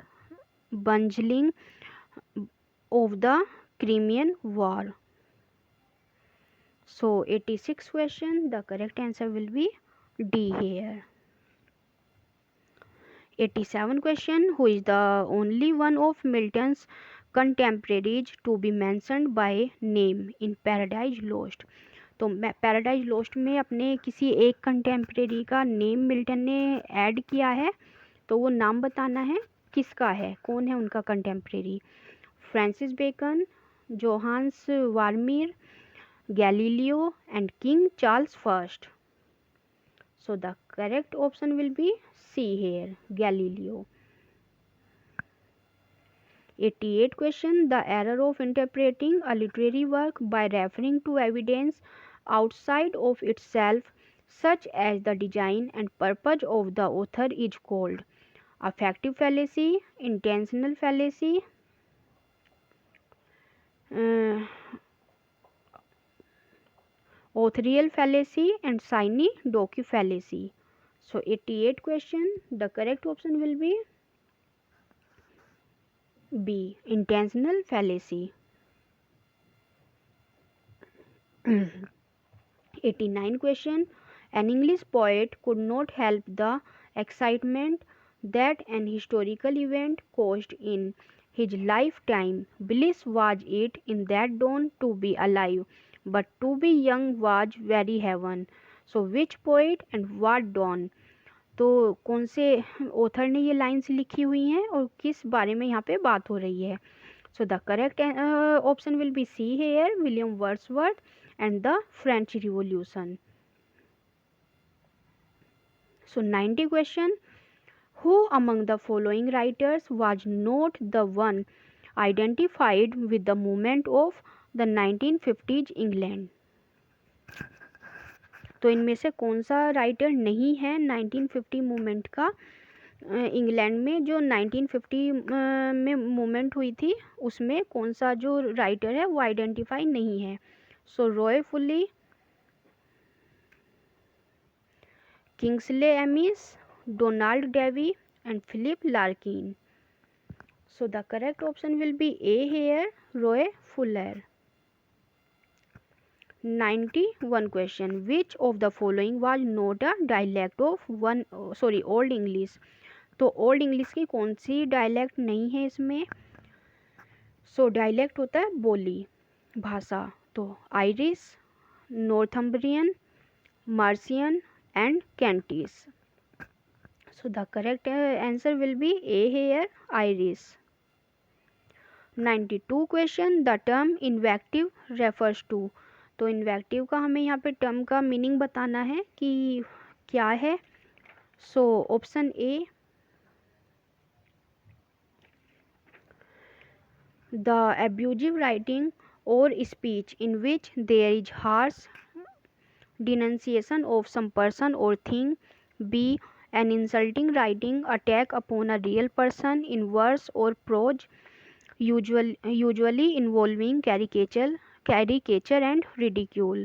bungling of the Crimean War. So 86 question, the correct answer will be D here. 87 question, who is the only one of Milton's contemporaries to be mentioned by name in Paradise Lost? तो paradise lost में अपने किसी एक contemporary का name Milton ने add किया है, तो वो नाम बताना है किसका है, कौन है उनका contemporary. Francis Bacon, Johannes Vermeer, Galileo and King Charles first. So the correct option will be C here, Galileo. 88 question, the error of interpreting a literary work by referring to evidence outside of itself, such as the design and purpose of the author, is called affective fallacy, intentional fallacy, authorial fallacy and synecdoche fallacy. So 88 question, the correct option will be B. Intentional fallacy. 89 question. An English poet could not help the excitement that an historical event caused in his lifetime. Bliss was it in that dawn to be alive, but to be young was very heaven. So which poet and what dawn? तो कौन से author ने ये lines लिखी हुई हैं और किस बारे में यहाँ पे बात हो रही है? So the correct option will be C here, William Wordsworth and the French revolution. So 90 question, who among the following writers was not the one identified with the movement of the 1950s England? तो इनमें से कौन सा writer नहीं है 1950 movement का England में, जो 1950 में मूवमेंट हुई थी उसमें कौन सा जो राइटर है वो आइडेंटिफाई नहीं है? So Roy Fuller, Kingsley Amis, Donald Davie and Philip Larkin. So the correct option will be A here, Roy Fuller. 91 question, which of the following was not a dialect of old English? तो old English की कौन सी dialect नहीं है इसमें? सो dialect होता है बोली, भाषा, तो Irish, Northumbrian, Mercian and Kentish. So the correct answer will be A here, Irish. 92 question, the term invective refers to. तो इन्वेक्टिव का हमें यहाँ पे टर्म का मीनिंग बताना है कि क्या है। So option A, the abusive writing और speech in which there is harsh denunciation of some person और thing. B, an insulting writing attack upon a real person in verse और prose, usually involving caricature and ridicule.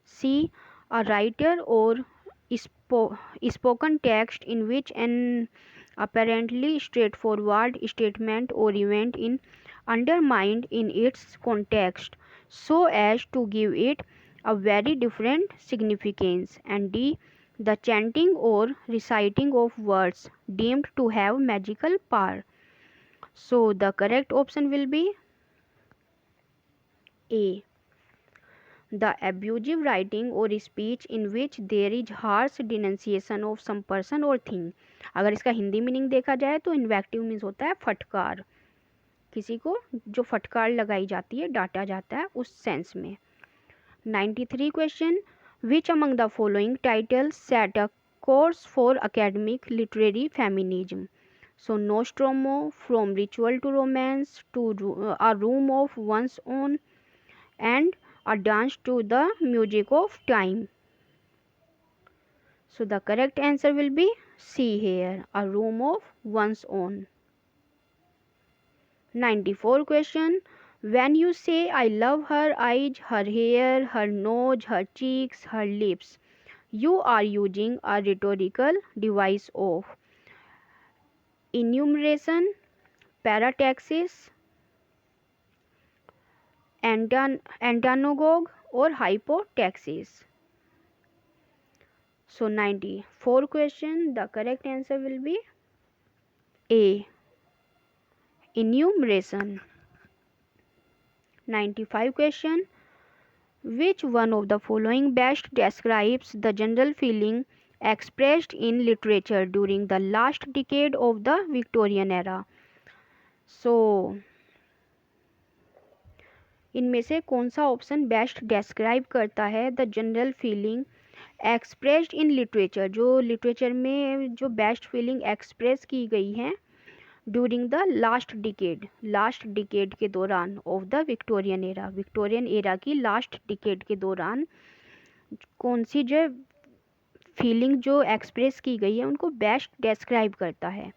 C, a writer or spoken text in which an apparently straightforward statement or event is undermined in its context so as to give it a very different significance. And D, the chanting or reciting of words deemed to have magical power. So the correct option will be A, The abusive writing or speech in which there is harsh denunciation of some person or thing. अगर इसका Hindi meaning देखा जाए तो इन्वेक्टिव means होता है फटकार, किसी को जो फटकार लगाई जाती है, डांटा जाता है, उस सेंस में. 93 question. Which among the following titles set a course for academic literary feminism? So Nostromo, From Ritual to Romance, to A Room of One's Own, and A Dance to the Music of Time. So the correct answer will be C here, A Room of One's Own. 94 question. When you say I love her eyes, her hair, her nose, her cheeks, her lips, you are using a rhetorical device of enumeration, parataxis, antagogue, or hypotaxis. So 94 question, the correct answer will be A, enumeration. 95 question. Which one of the following best describes the general feeling expressed in literature during the last decade of the Victorian era? So इनमें से कौन सा option best describe करता है the general feeling expressed in literature, जो literature में जो best feeling express की गई है ड्यूरिंग द लास्ट डिकेड के दौरान ऑफ द विक्टोरियन एरा की लास्ट डिकेड के दौरान कौन सी जो फीलिंग जो एक्सप्रेस की गई है उनको बेस्ट डिस्क्राइब करता है.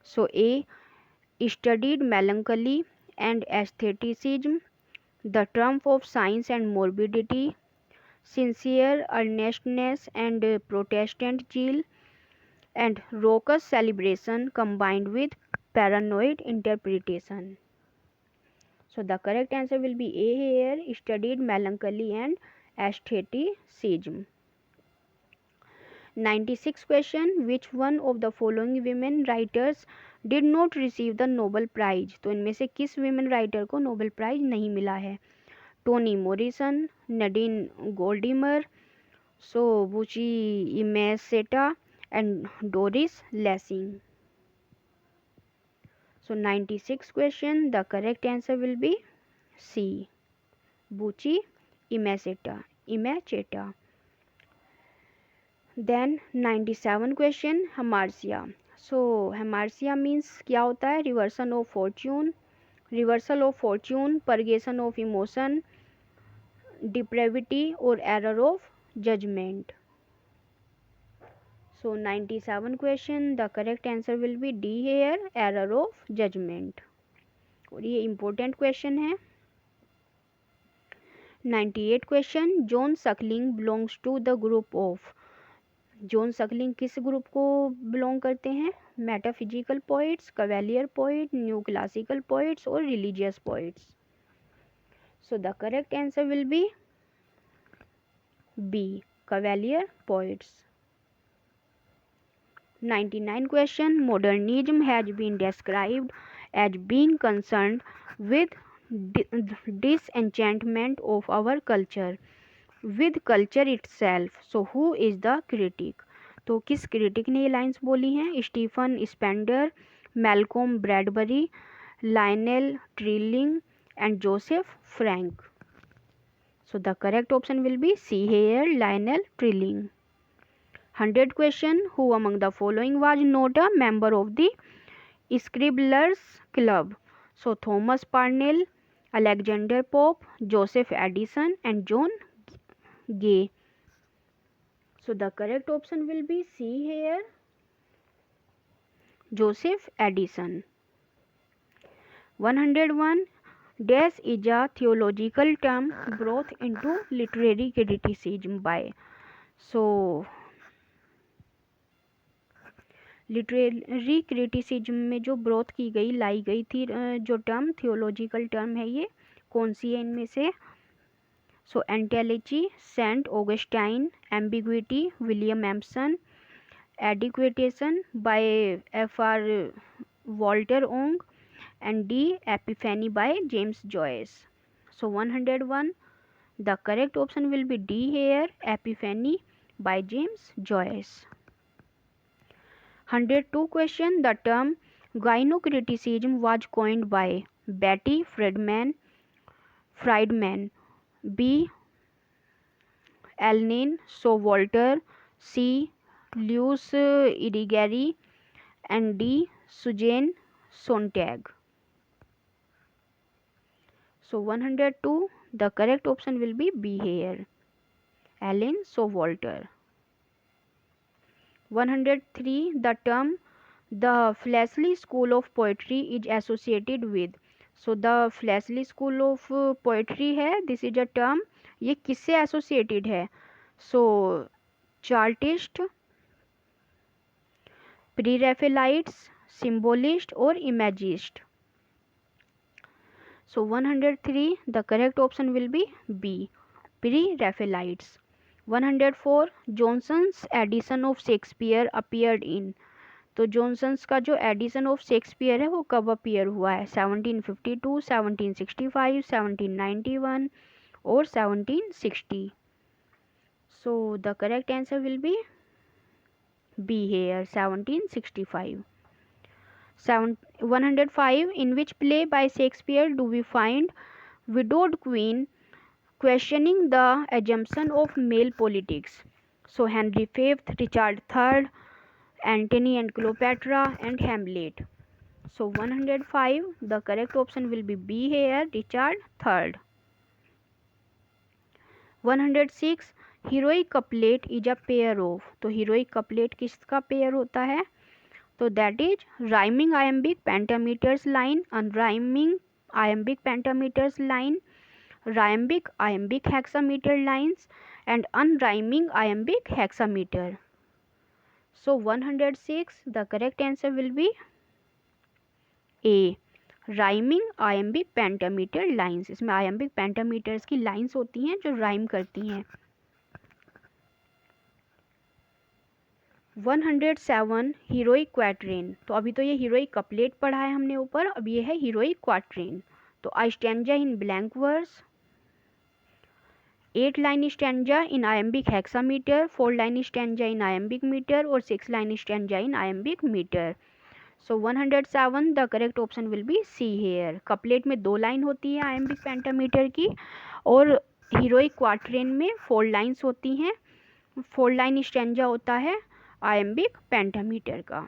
So A, studied melancholy and aestheticism, the triumph of science and morbidity, sincere earnestness and Protestant zeal, and raucous celebration combined with paranoid interpretation. So the correct answer will be A here, studied melancholy and aestheticism. 96 question. Which one of the following women writers did not receive the Nobel Prize? तो इनमें से किस women writer को Nobel prize नहीं मिला है? Toni Morrison, Nadine Gordimer, so Buchi Emecheta and Doris Lessing. So 96 question, the correct answer will be C, बुची इमेसेटा. Then 97 question, हमार्सिया. सो हमार्सिया means क्या होता है? Reversal of Fortune, purgation of emotion, depravity or error of judgment. So 97 question, the correct answer will be D here, error of judgment. और ये important question है. 98 question. John Suckling belongs to the group of. John Suckling किस group को belong करते हैं? Metaphysical poets, cavalier poet, new classical poets और religious poets. So the correct answer will be B, Cavalier poets. 99 question. Modernism has been described as being concerned with disenchantment of our culture with culture itself. So who is the critic? तो किस critic ने ये lines बोली हैं? Stephen Spender, Malcolm Bradbury, Lionel Trilling and Joseph Frank. So the correct option will be C here, Lionel Trilling. 100 question. Who among the following was not a member of the Scribblers Club? So Thomas Parnell, Alexander Pope, Joseph Addison and John Gay. So the correct option will be C here, Joseph Addison. 101. Dash is a theological term brought into literary criticism by. So literary criticism में जो broth की गई, लाई गई थी जो term, theological term है, ये कौन सी है इनमें से? So entelechy, Saint Augustine, ambiguity, William Empson, adequation by F.R. Walter Ong and D, epiphany by James Joyce. So 101, The correct option will be D here, Epiphany by James Joyce. 102 question. The term gynocriticism was coined by Betty Friedman, B. Allen Showalter, C. Louis Irigaray, and D. Suzanne Sontag. So 102, the correct option will be B here, Allen Showalter. 103, the term the Flesley School of Poetry is associated with. So the Flesley School of Poetry है, this is a term, ये किससे associated है? So chartist, pre-Raphaelites, symbolist और imagist. So 103, the correct option will be B, pre-Raphaelites. 104, Johnson's edition of Shakespeare appeared in. तो Johnson's का जो addition of Shakespeare है वो कब अपीयर हुआ है? 1752, 1765, 1791 और 1760. सो the correct answer will be B hair, 1765. 105, in which play by Shakespeare do we find widowed queen questioning the assumption of male politics? So Henry V, Richard III, Antony and Cleopatra, and Hamlet. So 105, the correct option will be B here, Richard III. 106, heroic couplet is a pair of. तो heroic couplet किसका pair होता है? तो that is rhyming iambic pentameters line, unrhyming iambic pentameters line, rhythmic iambic hexameter lines, and unrhyming iambic hexameter. So 106, the correct answer will be A, rhyming iambic pentameter lines. इसमें iambic pentameters की lines होती हैं जो rhyme करती हैं. 107, heroic quatrain. तो अभी तो ये हीरोइक कपलेट पढ़ा है हमने ऊपर, अब ये है हीरोइक क्वाट्रेन. तो I stanza in blank verse, 8 line stanza in iambic hexameter, 4 line stanza in iambic metre और 6 line stanza in iambic metre. So 107, the correct option will be C here. Couplet में 2 line होती है iambic pentameter की और heroic quatrain में 4 lines होती हैं. 4 line stanza होता है आयम्बिक पेंटामीटर का.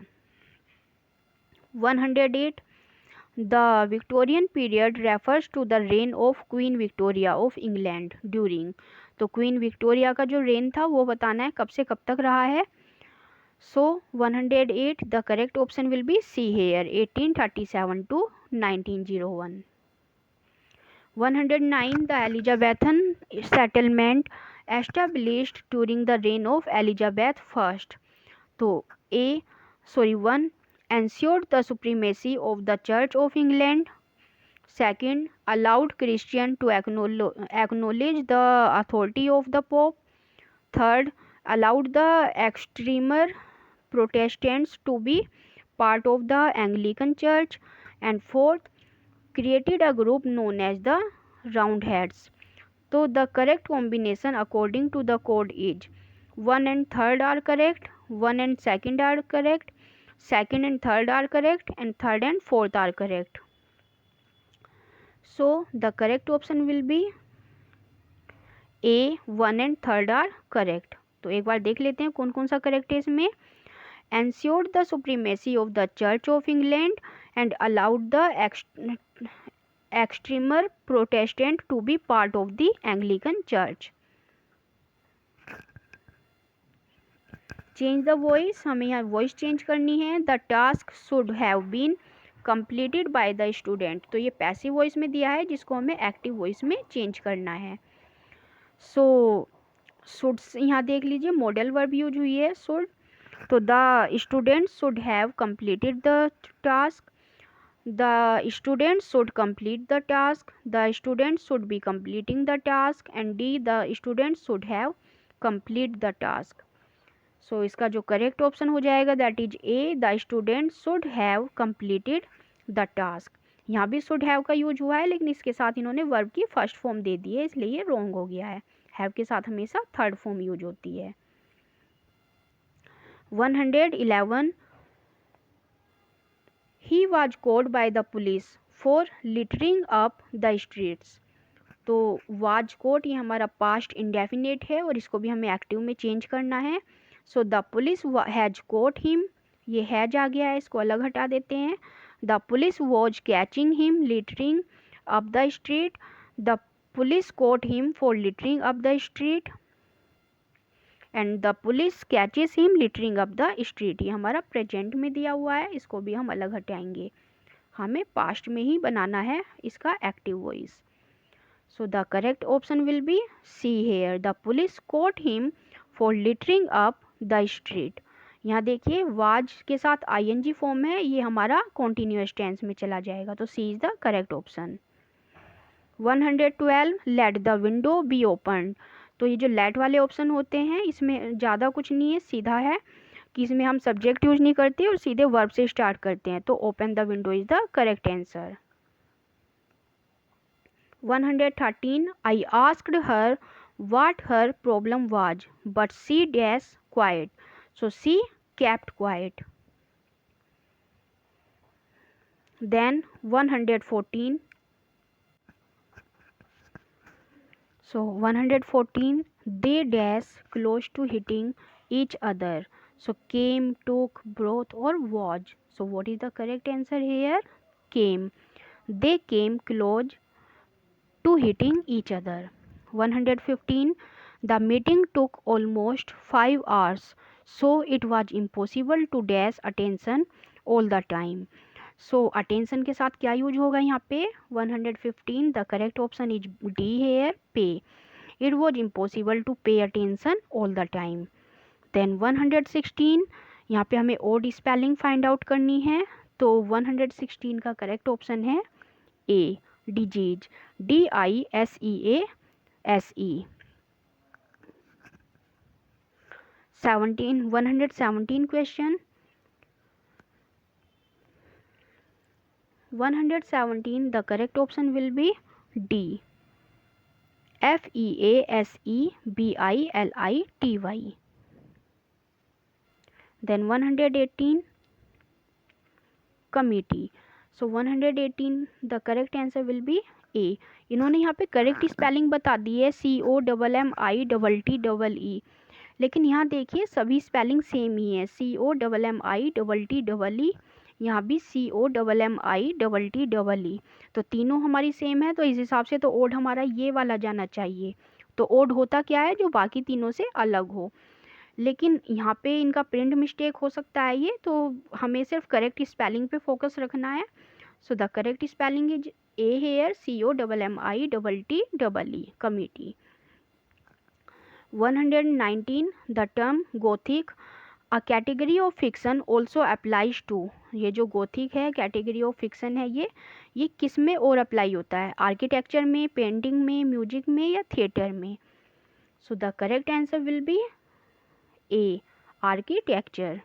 108, the Victorian period refers to the reign of queen Victoria of England during. तो क्वीन विक्टोरिया का जो रेन था वो बताना है कब से कब तक रहा है. So 108, the correct option will be C here, 1837 to 1901. 109, the Elizabethan settlement established during the reign of Elizabeth I. तो one, ensured the supremacy of the Church of England. Second, allowed Christian to acknowledge the authority of the Pope. Third, allowed the extremer Protestants to be part of the Anglican Church. And fourth, created a group known as the Roundheads. So the correct combination according to the code is 1 and 3rd are correct, 1 and 2nd are correct, 2nd and 3rd are correct, and 3rd and 4th are correct. So the correct option will be A, 1 and 3rd are correct. तो एक बार देख लेते हैं कौन कौन सा correct है इसमें. Ensured the supremacy of the Church of England and allowed the extremer Protestant to be part of the Anglican Church. Change the voice, हमें यहाँ वॉइस चेंज करनी है. The task should have been completed by the student. तो ये passive voice में दिया है जिसको हमें एक्टिव वॉइस में चेंज करना है. सो शुड यहाँ देख लीजिए मॉडल वर्ब यूज हुई है शुड. तो the student should have completed the task, the student should complete the task, the student should be completing the task, and D, the student should have complete the task. So इसका जो correct option हो जाएगा that is A, the student should have completed the task. यहाँ भी should have का use हुआ है, लेकिन इसके साथ इन्होंने वर्ब की फर्स्ट फॉर्म दे दी है, इसलिए ये रॉन्ग हो गया है। हैव के साथ हमेशा थर्ड फॉर्म यूज होती है। 111 he was caught by the police for littering up the streets। तो वाज कोट ये हमारा पास्ट इंडेफिनेट है और इसको भी हमें एक्टिव में चेंज करना है। So the police has caught him, ये हैज आ गया है, इसको अलग हटा देते हैं। The police was catching him littering up the street, the police caught him for littering up the street and the police catches him littering up the street. ये हमारा प्रेजेंट में दिया हुआ है, इसको भी हम अलग हटाएंगे, हमें पास्ट में ही बनाना है इसका active voice. So the correct option will be C here. The police caught him for littering up the street। यहाँ देखिए वाज के साथ ing फॉर्म है, ये हमारा कॉन्टिन्यूअस टेंस में चला जाएगा, तो C is the correct option. 112 let the window be open. तो ये जो लेट वाले ऑप्शन होते हैं इसमें ज़्यादा कुछ नहीं है, सीधा है कि इसमें हम सब्जेक्ट यूज नहीं करते और सीधे वर्ब से स्टार्ट करते हैं, तो open the window is the correct answer. 113 I asked her what her problem was, but she dash quiet. So she kept quiet. Then 114. So 114 they dash close to hitting each other. So came, took, brought or was. So what is the correct answer here? Came. They came close to hitting each other. 115 the meeting took almost 5 hours, so it was impossible to dash attention all the time। so attention के साथ क्या use होगा यहाँ पे? 115 the correct option is D here, pay। it was impossible to pay attention all the time। then 116 यहाँ पे हमें odd spelling find out करनी है, तो 116 का करेक्ट ऑप्शन है A, disease, DISEASE। 117 question। 117 the correct option will be D, FEASEBILITY। then 118 committee। so 118 the correct answer will be A। इन्होंने यहाँ पे करेक्ट स्पेलिंग बता दी है COMMITTEE, लेकिन यहाँ देखिए सभी स्पेलिंग सेम ही है, COMMITTEE, यहाँ भी COMMITTEE, तो तीनों हमारी सेम है, तो इस हिसाब से तो ओड हमारा ये वाला जाना चाहिए। तो ओड होता क्या है? जो बाकी तीनों से अलग हो, लेकिन यहाँ पे इनका प्रिंट मिस्टेक हो सकता है ये, तो हमें सिर्फ करेक्ट स्पेलिंग पे फोकस रखना है। So the correct spelling is A here, COMMITTEE, committee। 119 the term Gothic, a category of fiction also applies to। ये जो गोथिक है कैटेगरी ऑफ फिक्शन है, ये किस में और अप्लाई होता है? आर्किटेक्चर में, पेंटिंग में, म्यूजिक में या थिएटर में? सो the correct answer will be A, architecture।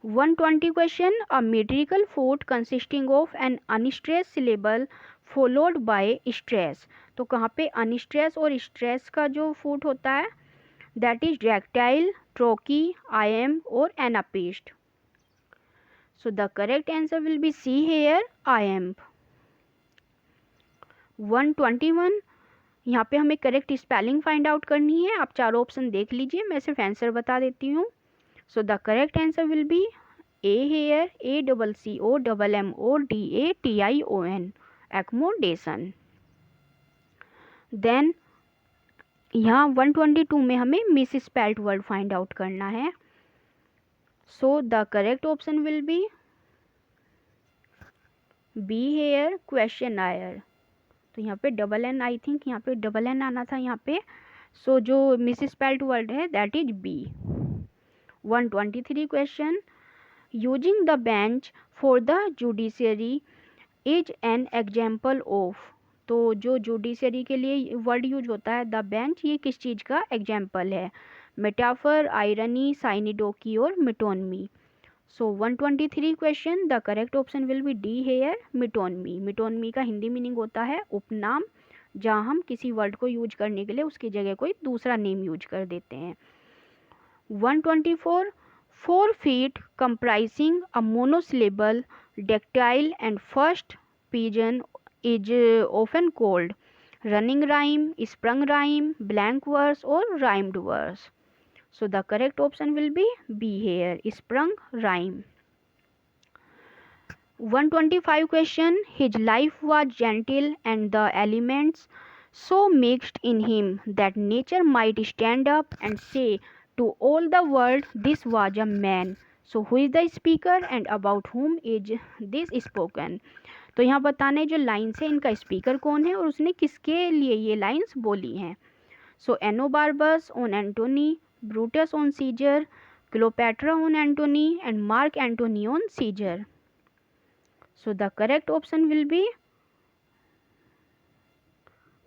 120 question, a metrical foot consisting of an unstressed syllable followed by stress। तो कहाँ पे अनस्ट्रेस और स्ट्रेस का जो फूट होता है दैट इज डायक्टाइल, ट्रोकी, आयम और anapaest. So the correct answer will be C here, iamb. 121 यहाँ पे हमें करेक्ट स्पेलिंग फाइंड आउट करनी है, आप चारों ऑप्शन देख लीजिए, मैं सिर्फ आंसर बता देती हूँ। So the correct answer will be A here, ACCOMMODATION, accommodation. Then यहाँ 122 में हमें misspelled word find out करना है। So the correct option will be B here, questionnaire. तो यहाँ पे डबल एन, आई थिंक यहाँ पे डबल एन आना था यहाँ पे। सो जो मिस स्पेल्ड वर्ड है that is B। 123 question, using the bench for the judiciary is an example of. तो जो जुडिशरी के लिए वर्ड यूज होता है द बेंच, ये किस चीज़ का एग्जाम्पल है? मेटाफर, आयरनी, साइनिडोकी और metonymy. So 123 question, the correct option will be D here, metonymy. Metonymy का हिंदी मीनिंग होता है उपनाम, जहाँ हम किसी वर्ड को यूज करने के लिए उसकी जगह कोई दूसरा नेम यूज कर देते हैं। 124, 4 feet comprising a monosyllable dactyl and first pigeon is often called running rhyme, sprung rhyme, blank verse or rhymed verse. So the correct option will be B here, sprung rhyme. 125 question, his life was gentle and the elements so mixed in him that nature might stand up and say to all the world, this was a man. So who is the speaker and about whom is this spoken? तो यहाँ बताने जो lines है इनका speaker कौन है और उसने किसके लिए ये लाइन्स बोली हैं। So Enobarbus on Antony, Brutus on Caesar, Cleopatra on Antony and Mark Antony on Caesar. So the correct option will be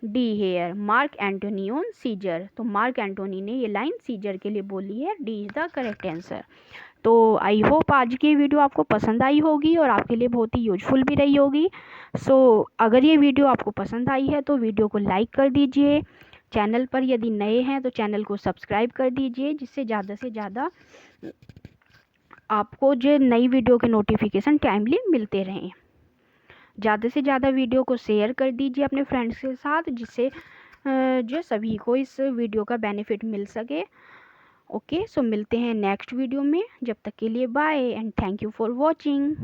D here, Mark Antony on Caesar. तो मार्क एंटोनी ने ये लाइन सीजर के लिए बोली है, D is the correct answer. तो I hope आज की वीडियो आपको पसंद आई होगी और आपके लिए बहुत ही यूजफुल भी रही होगी। सो अगर ये वीडियो आपको पसंद आई है तो वीडियो को लाइक कर दीजिए, चैनल पर यदि नए हैं तो चैनल को सब्सक्राइब कर दीजिए, जिससे ज़्यादा से ज़्यादा आपको जो नई वीडियो के नोटिफिकेशन टाइमली मिलते रहें। ज़्यादा से ज़्यादा वीडियो को शेयर कर दीजिए अपने फ्रेंड्स के साथ, जिससे जो सभी को इस वीडियो का बेनिफिट मिल सके। ओके, सो मिलते हैं नेक्स्ट वीडियो में। जब तक के लिए bye and thank you for watching.